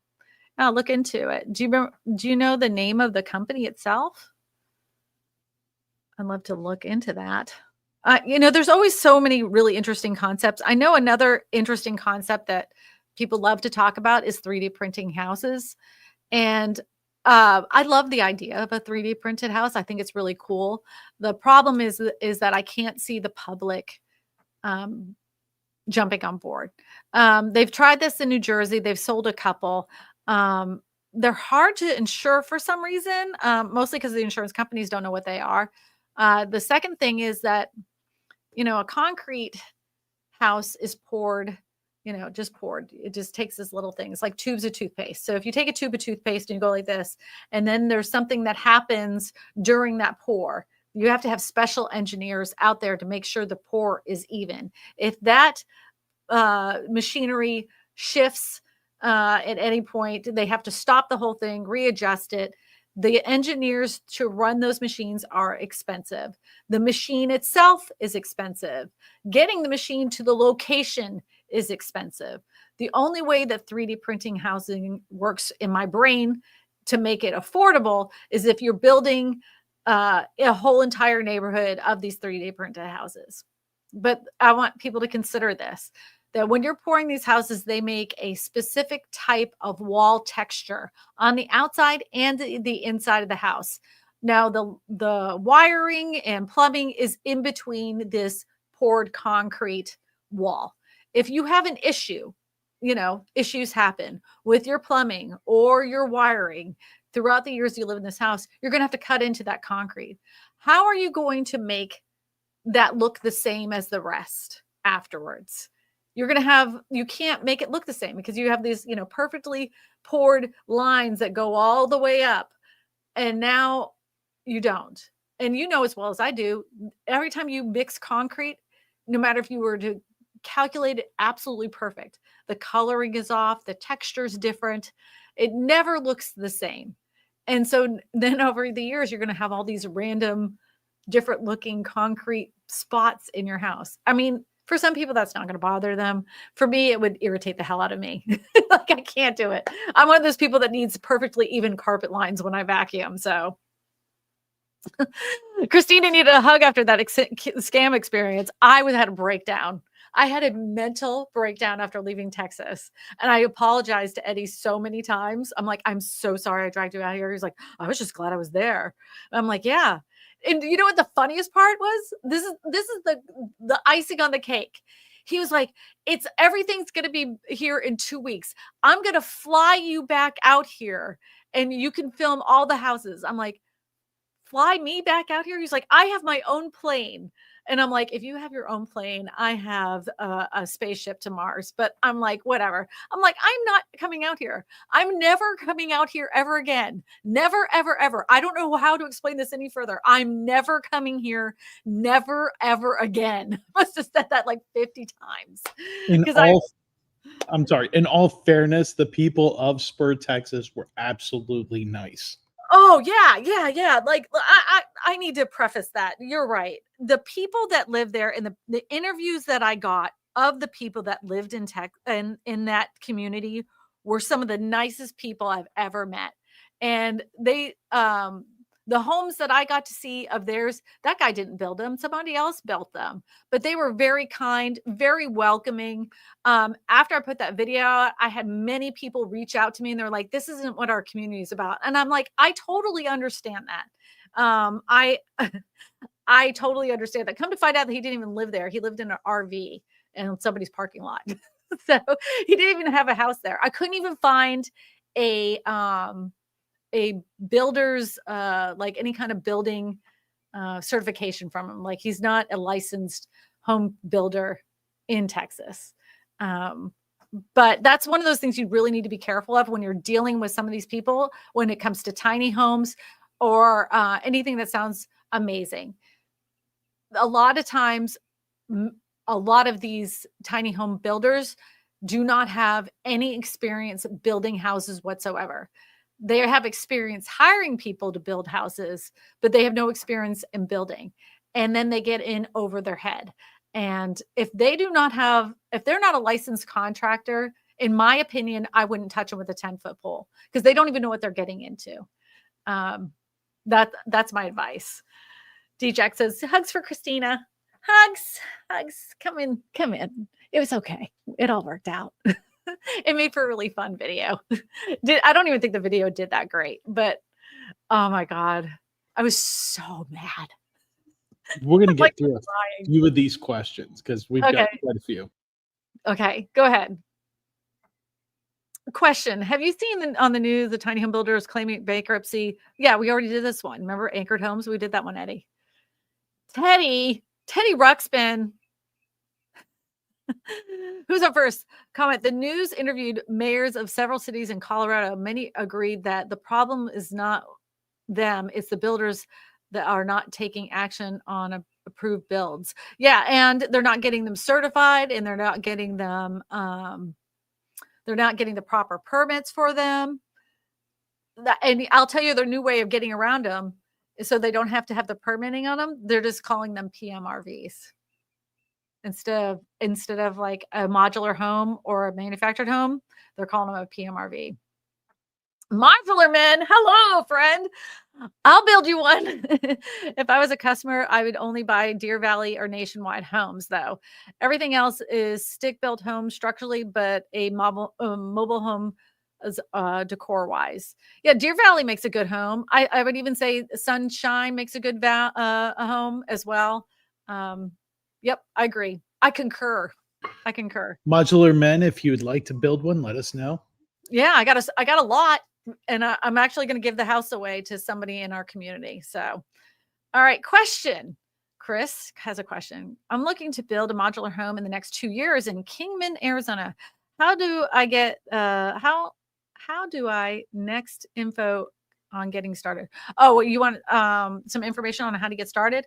I'll look into it. Do you know the name of the company itself? I'd love to look into that. There's always so many really interesting concepts. I know another interesting concept that people love to talk about is 3D printing houses. And I love the idea of a 3D printed house. I think it's really cool. The problem is that I can't see the public jumping on board. They've tried this in New Jersey. They've sold a couple. They're hard to insure for some reason, mostly because the insurance companies don't know what they are. The second thing is that, a concrete house is poured, just poured. It just takes this little thing. It's like tubes of toothpaste. So if you take a tube of toothpaste and you go like this, and then there's something that happens during that pour, you have to have special engineers out there to make sure the pour is even. If that machinery shifts at any point, they have to stop the whole thing, readjust it. The engineers to run those machines are expensive. The machine itself is expensive. Getting the machine to the location is expensive. The only way that 3D printing housing works in my brain to make it affordable is if you're building a whole entire neighborhood of these 3D printed houses. But I want people to consider this, that when you're pouring these houses, they make a specific type of wall texture on the outside and the inside of the house. Now, the wiring and plumbing is in between this poured concrete wall. If you have an issue, issues happen with your plumbing or your wiring throughout the years you live in this house, you're going to have to cut into that concrete. How are you going to make that look the same as the rest afterwards? You can't make it look the same because you have these, perfectly poured lines that go all the way up. And now you don't. And as well as I do, every time you mix concrete, no matter if you were to calculate it absolutely perfect, the coloring is off, the texture is different. It never looks the same. And so then over the years, you're going to have all these random different looking concrete spots in your house. I mean, for some people, that's not going to bother them. For me, it would irritate the hell out of me. Like, I can't do it. I'm one of those people that needs perfectly even carpet lines when I vacuum. So Christina needed a hug after that scam experience. I had a breakdown. I had a mental breakdown after leaving Texas. And I apologized to Eddie so many times. I'm like, I'm so sorry I dragged you out here. He's like, I was just glad I was there. I'm like, yeah. And you know what the funniest part was? This is the icing on the cake. He was like, everything's going to be here in 2 weeks. I'm going to fly you back out here and you can film all the houses. I'm like, fly me back out here? He's like, I have my own plane. And I'm like, if you have your own plane, I have a spaceship to Mars. But I'm like, whatever. I'm like, I'm not coming out here. I'm never coming out here ever again. Never, ever, ever. I don't know how to explain this any further. I'm never coming here. Never, ever again. I must have said that like 50 times. I'm sorry. In all fairness, the people of Spur, Texas were absolutely nice. Oh yeah. Like I need to preface that. You're right. The people that live there and the interviews that I got of the people that lived in tech and in that community were some of the nicest people I've ever met. And they the homes that I got to see of theirs, that guy didn't build them. Somebody else built them. But they were very kind, very welcoming. After I put that video out, I had many people reach out to me and they're like, this isn't what our community is about. And I'm like, I totally understand that. I I totally understand that. Come to find out that he didn't even live there. He lived in an RV in somebody's parking lot. So he didn't even have a house there. I couldn't even find a builder's like any kind of building certification from him. Like he's not a licensed home builder in Texas. But that's one of those things you really need to be careful of when you're dealing with some of these people when it comes to tiny homes or anything that sounds amazing. A lot of times, a lot of these tiny home builders do not have any experience building houses whatsoever. They have experience hiring people to build houses, but they have no experience in building. And then they get in over their head. And if they're not a licensed contractor, in my opinion, I wouldn't touch them with a 10-foot pole because they don't even know what they're getting into. That's my advice. D-Jack says, hugs for Christina. Hugs. Come in. It was okay. It all worked out. It made for a really fun video. I don't even think the video did that great, but oh my God, I was so mad. We're going to get through a few of these questions because we've got quite a few. Okay, go ahead. Question. Have you seen on the news the tiny home builders claiming bankruptcy? Yeah, we already did this one. Remember Anchored Homes? We did that one, Eddie. Teddy Ruxpin. Who's up first? Comment. The news interviewed mayors of several cities in Colorado. Many agreed that the problem is not them, it's the builders that are not taking action on approved builds. Yeah, and they're not getting them certified, and they're not getting them they're not getting the proper permits for them. And I'll tell you their new way of getting around them is so they don't have to have the permitting on them. They're just calling them PMRVs. Instead of like a modular home or a manufactured home, they're calling them a PMRV. Modular men, hello, friend. I'll build you one. If I was a customer, I would only buy Deer Valley or Nationwide homes, though. Everything else is stick-built homes structurally, but a mobile home is decor-wise. Yeah, Deer Valley makes a good home. I would even say Sunshine makes a good a home as well. Yep, I agree. I concur. Modular men, if you would like to build one, let us know. Yeah, I got a lot, and I'm actually going to give the house away to somebody in our community. So, all right, question. Chris has a question. I'm looking to build a modular home in the next 2 years in Kingman, Arizona. How do I get how do I next info on getting started? Oh, you want some information on how to get started?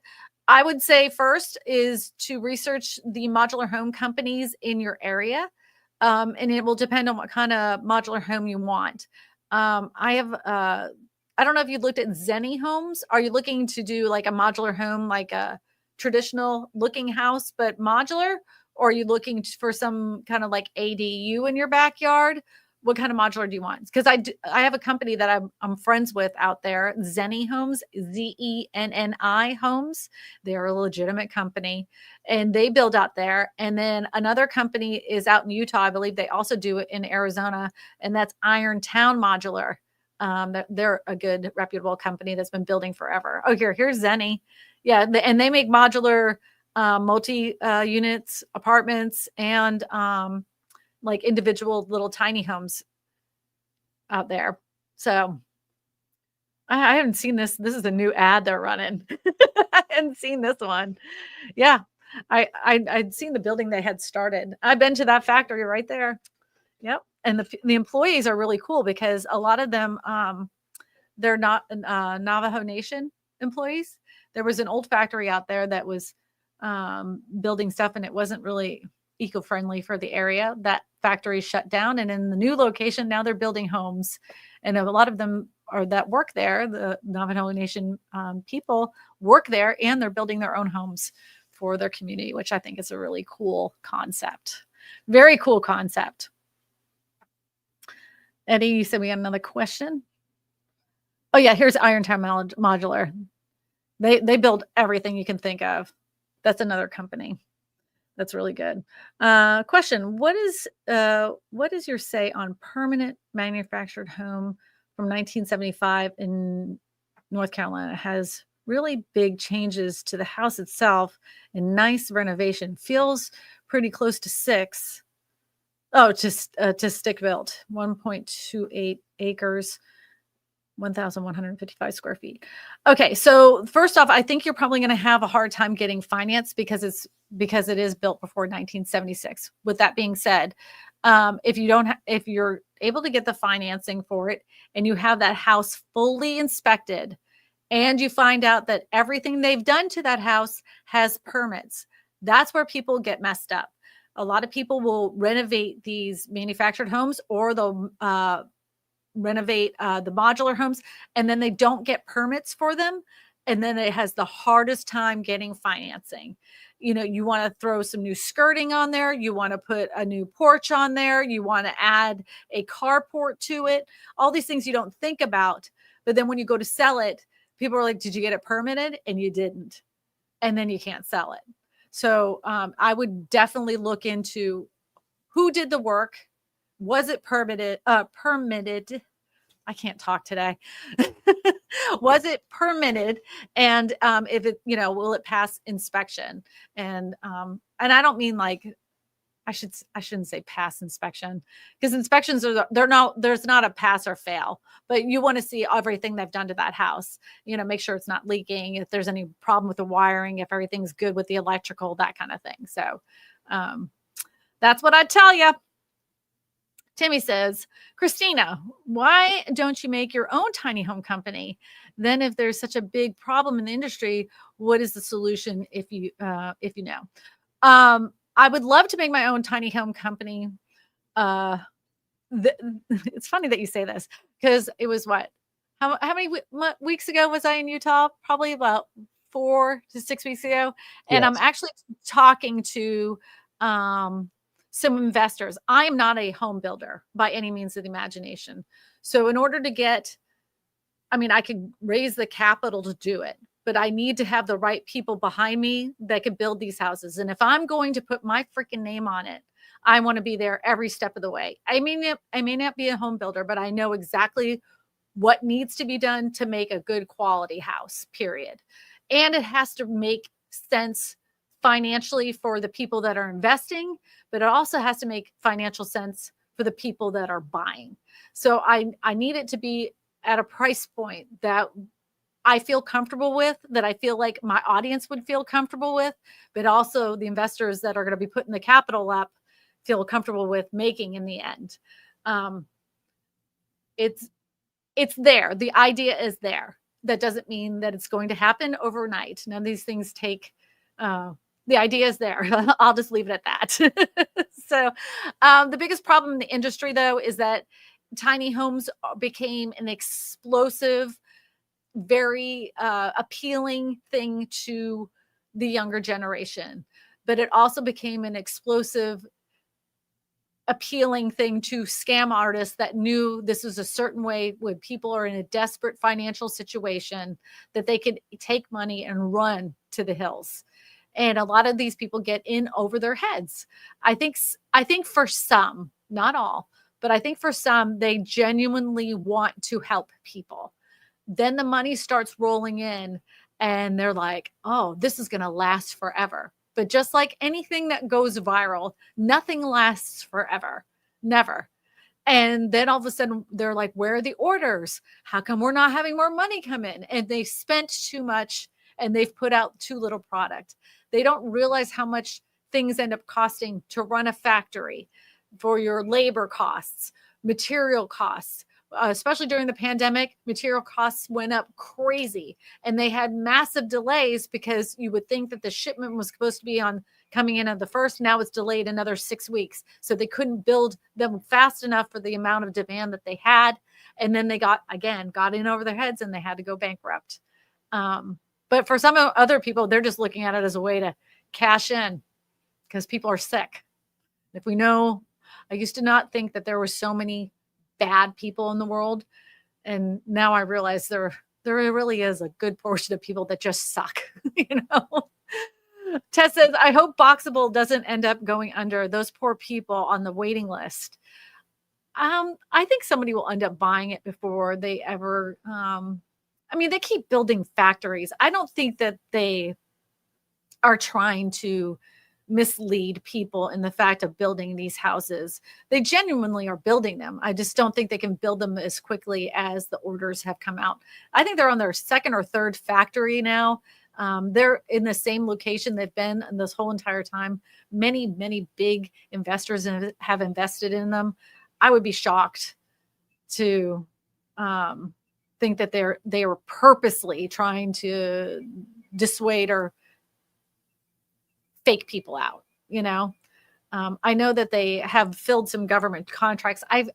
I would say first is to research the modular home companies in your area. And it will depend on what kind of modular home you want. I don't know if you looked at ZenniHomes. Are you looking to do like a modular home, like a traditional looking house, but modular? Or are you looking for some kind of like ADU in your backyard? What kind of modular do you want? Because I have a company that I'm friends with out there, ZenniHomes, ZENNI Homes. They're a legitimate company, and they build out there. And then another company is out in Utah. I believe they also do it in Arizona, and that's Irontown Modular. They're a good, reputable company that's been building forever. Oh, here's Zenni. Yeah, and they make modular multi-units, apartments, and like individual little tiny homes out there. So I haven't seen this. This is a new ad they're running. I hadn't seen this one. Yeah. I'd seen the building they had started. I've been to that factory right there. Yep. And the employees are really cool because a lot of them, they're not Navajo Nation employees. There was an old factory out there that was building stuff, and it wasn't really eco-friendly for the area. That factory shut down, and in the new location, now they're building homes. And a lot of them are that work there. The Navajo Nation people work there, and they're building their own homes for their community, which I think is a really cool concept. Very cool concept. Eddie, you said we had another question. Oh yeah, here's Irontown Modular. They build everything you can think of. That's another company. That's really good. Question: What is your say on permanent manufactured home from 1975 in North Carolina? It has really big changes to the house itself and nice renovation. Feels pretty close to 6. Oh, to stick built, 1.28 acres. 1,155 square feet. Okay, so first off, I think you're probably going to have a hard time getting finance because it is built before 1976. With that being said, if you're able to get the financing for it and you have that house fully inspected and you find out that everything they've done to that house has permits, that's where people get messed up. A lot of people will renovate these manufactured homes, or they'll renovate the modular homes, and then they don't get permits for them, and then it has the hardest time getting financing. You want to throw some new skirting on there, you want to put a new porch on there, you want to add a carport to it, all these things you don't think about. But then when you go to sell it, people are like, did you get it permitted? And you didn't, and then you can't sell it. So I would definitely look into who did the work. Was it permitted? I can't talk today. Was it permitted? And if it, will it pass inspection? And I don't mean like, I shouldn't say pass inspection, because inspections there's not a pass or fail, but you want to see everything they've done to that house. Make sure it's not leaking, if there's any problem with the wiring, if everything's good with the electrical, that kind of thing. So that's what I'd tell you. Timmy says, Christina, why don't you make your own tiny home company? Then if there's such a big problem in the industry, what is the solution if you know? I would love to make my own tiny home company. It's funny that you say this, because it was how many weeks ago was I in Utah? Probably about 4 to 6 weeks ago. And Yes. I'm actually talking to some investors. I am not a home builder by any means of the imagination. So in order to I could raise the capital to do it, but I need to have the right people behind me that could build these houses. And if I'm going to put my freaking name on it, I want to be there every step of the way. I may not be a home builder, but I know exactly what needs to be done to make a good quality house, period. And it has to make sense financially for the people that are investing, but it also has to make financial sense for the people that are buying. So I need it to be at a price point that I feel comfortable with, that I feel like my audience would feel comfortable with, but also the investors that are going to be putting the capital up feel comfortable with making in the end. It's there. The idea is there. That doesn't mean that it's going to happen overnight. None of these things take, the idea is there. I'll just leave it at that. So the biggest problem in the industry, though, is that tiny homes became an explosive, very appealing thing to the younger generation. But it also became an explosive, appealing thing to scam artists that knew this was a certain way when people are in a desperate financial situation that they could take money and run to the hills. And a lot of these people get in over their heads. I think for some, not all, but I think for some, they genuinely want to help people. Then the money starts rolling in and they're like, oh, this is going to last forever. But just like anything that goes viral, nothing lasts forever. Never. And then all of a sudden they're like, where are the orders? How come we're not having more money come in? And they spent too much and they've put out too little product. They don't realize how much things end up costing to run a factory, for your labor costs, material costs. Especially during the pandemic, material costs went up crazy, and they had massive delays because you would think that the shipment was supposed to be coming in on the first. Now it's delayed another 6 weeks. So they couldn't build them fast enough for the amount of demand that they had. And then they got in over their heads and they had to go bankrupt. But for some other people, they're just looking at it as a way to cash in because people are sick. If we know, I used to not think that there were so many bad people in the world. And now I realize there really is a good portion of people that just suck, Tess says, I hope Boxabl doesn't end up going under. Those poor people on the waiting list. I think somebody will end up buying it before they ever, they keep building factories. I don't think that they are trying to mislead people in the fact of building these houses. They genuinely are building them. I just don't think they can build them as quickly as the orders have come out. I think they're on their second or third factory now. They're in the same location they've been this whole entire time. Many, many big investors have invested in them. I would be shocked to think that they are purposely trying to dissuade or fake people out. I know that they have filled some government contracts. I've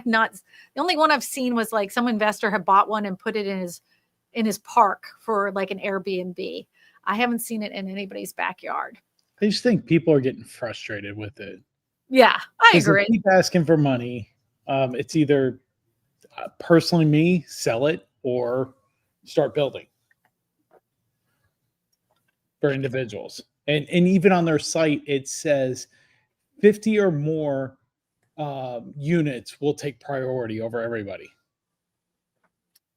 not, the only one I've seen was like some investor had bought one and put it in his park for like an Airbnb. I haven't seen it in anybody's backyard. I just think people are getting frustrated with it. Yeah, I agree. They keep asking for money. It's either personally me, sell it, or start building for individuals. And even on their site, it says 50 or more units will take priority over everybody.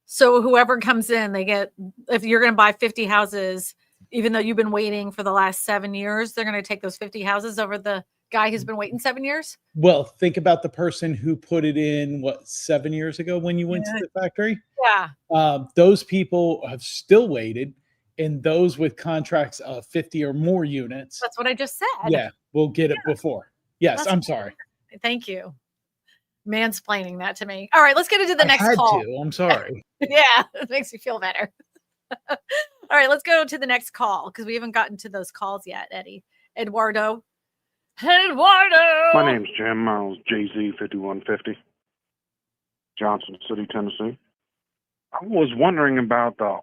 So whoever comes in, if you're going to buy 50 houses, even though you've been waiting for the last 7 years, they're going to take those 50 houses over the guy who's been waiting 7 years? Well, think about the person who put it in, 7 years ago when you went to the factory? Yeah. Those people have still waited. And those with contracts of 50 or more units. That's what I just said. Yeah, we'll get it before. Yes, I'm sorry. Thank you. Mansplaining that to me. All right, let's get into the next call. I'm sorry. Yeah, it makes me feel better. All right, let's go to the next call because we haven't gotten to those calls yet, Eddie. Eduardo. My name's Jim. I was JZ5150, Johnson City, Tennessee. I was wondering about the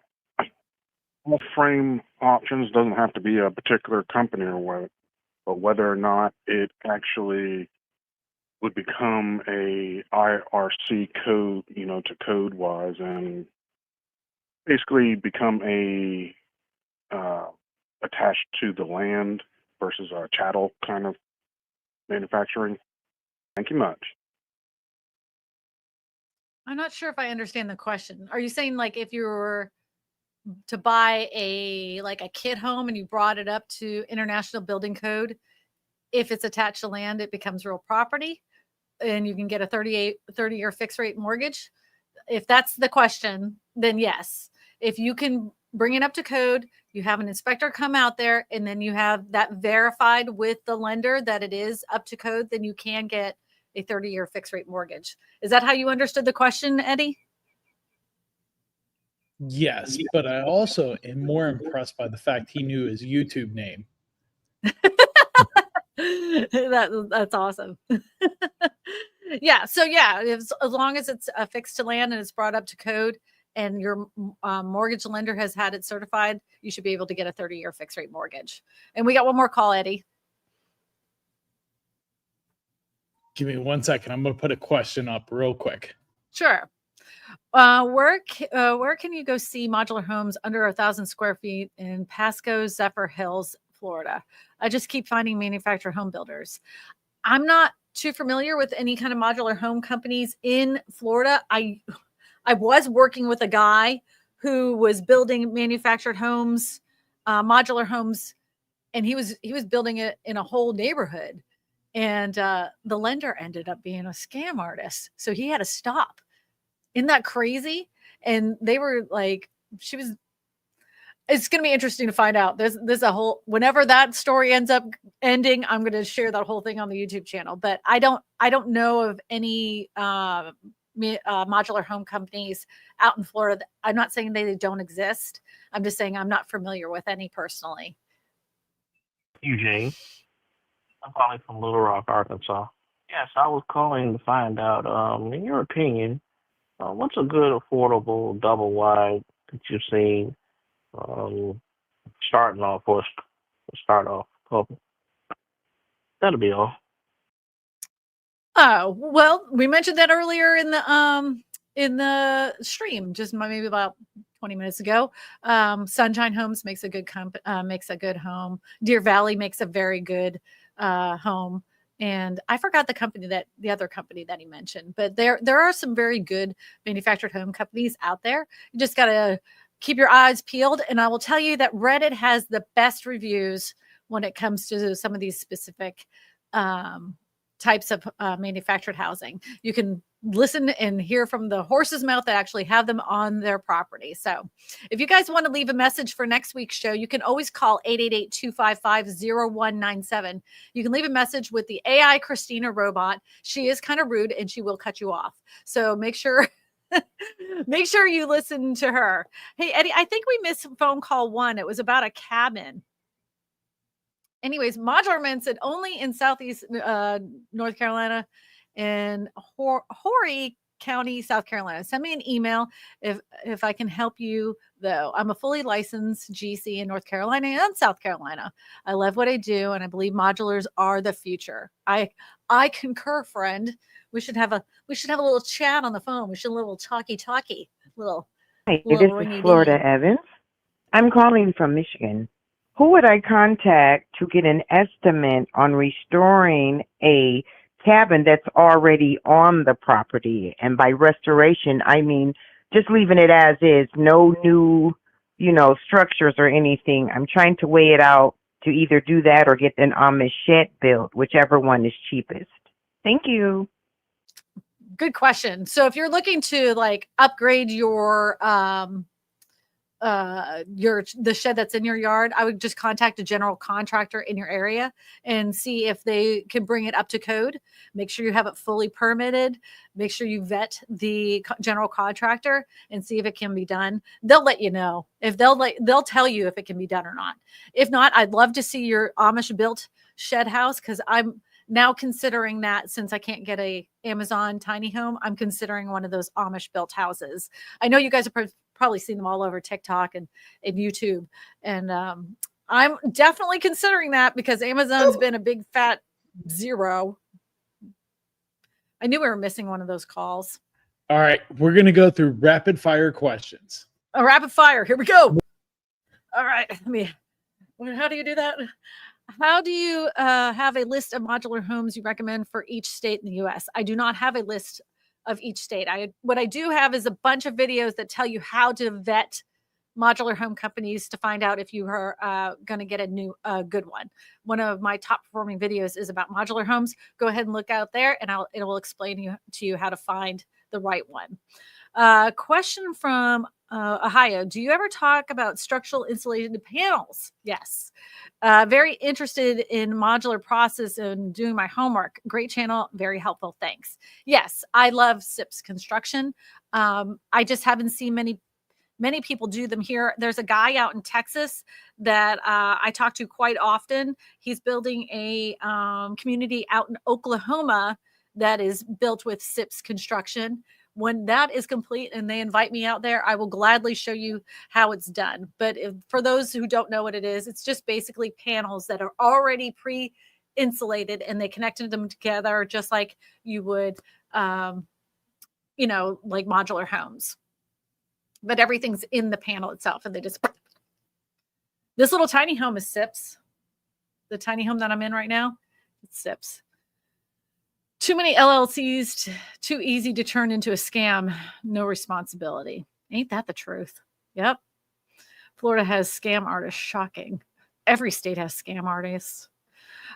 frame options. Doesn't have to be a particular company or what, but whether or not it actually would become a IRC code, to code wise, and basically become a attached to the land versus a chattel kind of manufacturing. Thank you much. I'm not sure if I understand the question. Are you saying like if you were to buy a kit home and you brought it up to International Building Code, if it's attached to land, it becomes real property and you can get a 30-year fixed rate mortgage? If that's the question, then yes. If you can bring it up to code, you have an inspector come out there, and then you have that verified with the lender that it is up to code, then you can get a 30-year fixed rate mortgage. Is that how you understood the question, Eddie? Yes, but I also am more impressed by the fact he knew his YouTube name. That's awesome. Yeah. So yeah, as long as it's affixed to land and it's brought up to code and your mortgage lender has had it certified, you should be able to get a 30-year fixed rate mortgage. And we got one more call, Eddie. Give me 1 second. I'm going to put a question up real quick. Sure. Where can you go see modular homes under 1,000 square feet in Pasco, Zephyr Hills, Florida? I just keep finding manufactured home builders. I'm not too familiar with any kind of modular home companies in Florida. I was working with a guy who was building manufactured homes, modular homes, and he was building it in a whole neighborhood. And the lender ended up being a scam artist. So he had to stop. Isn't that crazy? And they were like, it's going to be interesting to find out. There's a whole, whenever that story ends up ending, I'm going to share that whole thing on the YouTube channel. But I don't know of any modular home companies out in Florida. I'm not saying they don't exist. I'm just saying I'm not familiar with any personally. Eugene, I'm calling from Little Rock, Arkansas. Yes, I was calling to find out, in your opinion, what's a good affordable double wide that you've seen? Starting off for start off couple. That'll be all. Oh, well, we mentioned that earlier in the stream, just maybe about 20 minutes ago. Sunshine Homes makes a good home. Deer Valley makes a very good home. And I forgot the other company that he mentioned, but there are some very good manufactured home companies out there. You just got to keep your eyes peeled. And I will tell you that Reddit has the best reviews when it comes to some of these specific types of manufactured housing. You can listen and hear from the horse's mouth that actually have them on their property. So if you guys want to leave a message for next week's show, you can always call 888-255-0197. You can leave a message with the AI Christina robot. She is kind of rude and she will cut you off. So make sure you listen to her. Hey, Eddie, I think we missed phone call 1. It was about a cabin. Anyways, Modular Man said only in Southeast North Carolina and Horry County, South Carolina. Send me an email if I can help you, though. I'm a fully licensed GC in North Carolina and South Carolina. I love what I do, and I believe modulars are the future. I concur, friend. We should have a little chat on the phone. We should have a little talky. Hi, this is Florida Evans. I'm calling from Michigan. Who would I contact to get an estimate on restoring a cabin that's already on the property? And by restoration, I mean just leaving it as is, no new, structures or anything. I'm trying to weigh it out to either do that or get an Amish shed built, whichever one is cheapest. Thank you. Good question. So if you're looking to upgrade the shed that's in your yard, I would just contact a general contractor in your area and see if they can bring it up to code. Make sure you have it fully permitted. Make sure you vet the general contractor and see if it can be done. They'll let you know if they'll tell you if it can be done or not. If not, I'd love to see your Amish built shed house, because I'm now considering that, since I can't get a Amazon tiny home, I'm considering one of those Amish built houses. I know you guys have probably seen them all over TikTok and YouTube. And I'm definitely considering that because Amazon's been a big fat zero. I knew we were missing one of those calls. All right. We're going to go through rapid fire questions. A rapid fire. Here we go. All right. How do you do that? How do you have a list of modular homes you recommend for each state in the U.S.? I do not have a list of each state. What I do have is a bunch of videos that tell you how to vet modular home companies to find out if you are going to get a good one. One of my top performing videos is about modular homes. Go ahead and look out there, and it will explain to you how to find the right one. Question from Ohio. Do you ever talk about structural insulated panels? Yes. Very interested in modular process and doing my homework. Great channel. Very helpful. Thanks. Yes, I love SIPS construction. I just haven't seen many people do them here. There's a guy out in Texas that I talk to quite often. He's building a community out in Oklahoma that is built with SIPS construction. When that is complete and they invite me out there, I will gladly show you how it's done. But for those who don't know what it is, it's just basically panels that are already pre-insulated and they connected them together just like you would, like modular homes. But everything's in the panel itself. And this little tiny home is SIPS. The tiny home that I'm in right now, it's SIPS. Too many LLCs, too easy to turn into a scam. No responsibility. Ain't that the truth? Yep. Florida has scam artists. Shocking. Every state has scam artists.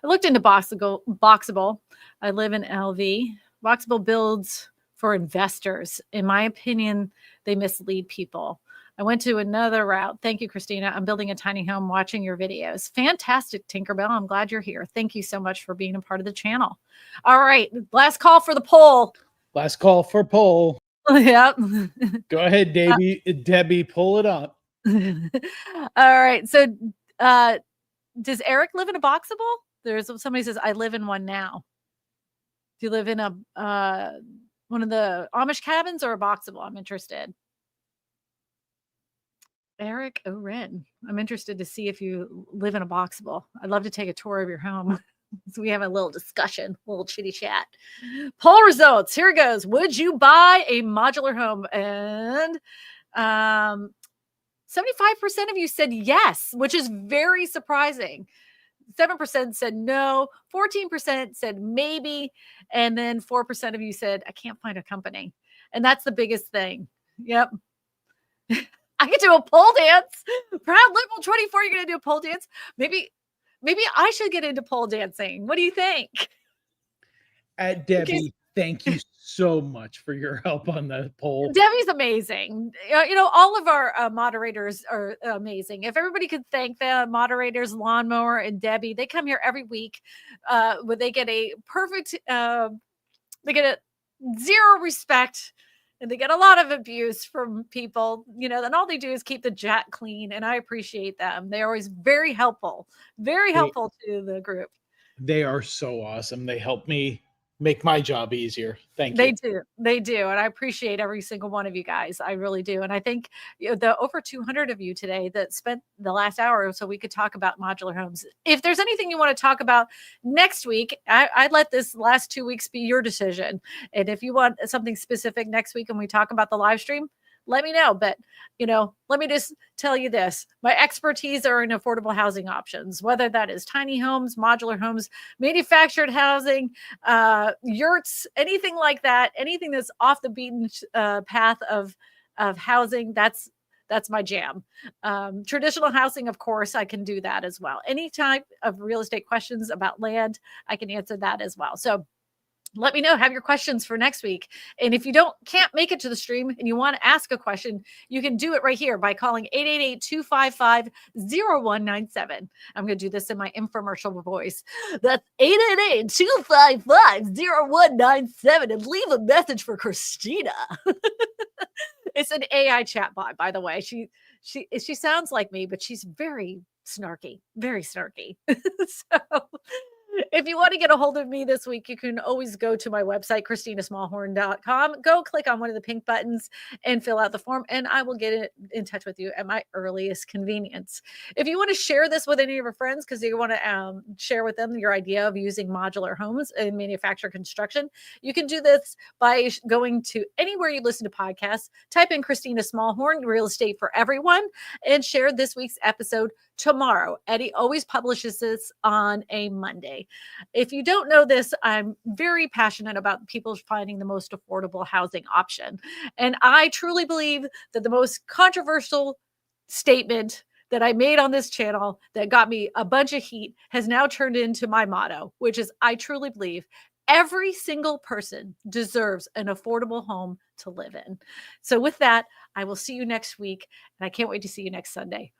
I looked into Boxabl. I live in LV. Boxabl builds for investors. In my opinion, they mislead people. I went to another route. Thank you, Christina. I'm building a tiny home watching your videos. Fantastic, Tinkerbell. I'm glad you're here. Thank you so much for being a part of the channel. All right. Last call for the poll. Last call for poll. Yep. Go ahead, Debbie, pull it up. All right. So does Eric live in a Boxabl? There's somebody says, I live in one now. Do you live in a one of the Amish cabins or a Boxabl? I'm interested. Eric Oren, I'm interested to see if you live in a Boxabl. I'd love to take a tour of your home. So we have a little discussion, a little chitty chat. Poll results. Here it goes. Would you buy a modular home? And 75% of you said yes, which is very surprising. 7% said no, 14% said maybe, and then 4% of you said, I can't find a company. And that's the biggest thing. Yep. I could do a pole dance. Proud Liberal 24, you're going to do a pole dance? Maybe I should get into pole dancing. What do you think? Debbie, thank you so much for your help on the poll. Debbie's amazing. All of our moderators are amazing. If everybody could thank the moderators, Lawnmower and Debbie, they come here every week where they get a perfect, they get a zero respect and they get a lot of abuse from people, and all they do is keep the chat clean. And I appreciate them. They're always very helpful to the group. They are so awesome. They help me make my job easier. Thank you. They do. And I appreciate every single one of you guys. I really do. And I think the over 200 of you today that spent the last hour so we could talk about modular homes. If there's anything you want to talk about next week, I'd let this last 2 weeks be your decision. And if you want something specific next week and we talk about the live stream, let me know. But, let me just tell you this. My expertise are in affordable housing options, whether that is tiny homes, modular homes, manufactured housing, yurts, anything like that, anything that's off the beaten path of housing. That's my jam. Traditional housing, of course, I can do that as well. Any type of real estate questions about land, I can answer that as well. So let me know, have your questions for next week. And if you can't make it to the stream and you want to ask a question, you can do it right here by calling 888-255-0197. I'm going to do this in my infomercial voice. That's 888-255-0197 and leave a message for Christina. It's an AI chatbot, by the way. She sounds like me, but she's very snarky, very snarky. So if you want to get a hold of me this week, you can always go to my website, KristinaSmallhorn.com. Go click on one of the pink buttons and fill out the form, and I will get in touch with you at my earliest convenience. If you want to share this with any of your friends because you want to share with them your idea of using modular homes in manufactured construction, you can do this by going to anywhere you listen to podcasts, type in Kristina Smallhorn, Real Estate for Everyone, and share this week's episode tomorrow. Eddie always publishes this on a Monday. If you don't know this, I'm very passionate about people finding the most affordable housing option. And I truly believe that the most controversial statement that I made on this channel that got me a bunch of heat has now turned into my motto, which is I truly believe every single person deserves an affordable home to live in. So with that, I will see you next week. And I can't wait to see you next Sunday.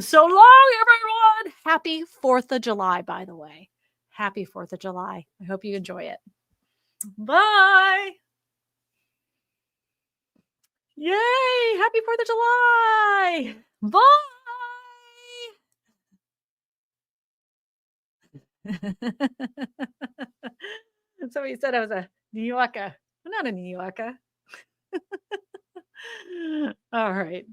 So long, everyone. Happy 4th of July, by the way. Happy 4th of July. I hope you enjoy it. Bye. Yay. Happy 4th of July. Bye. Somebody said I was a New Yorker. I'm not a New Yorker. All right.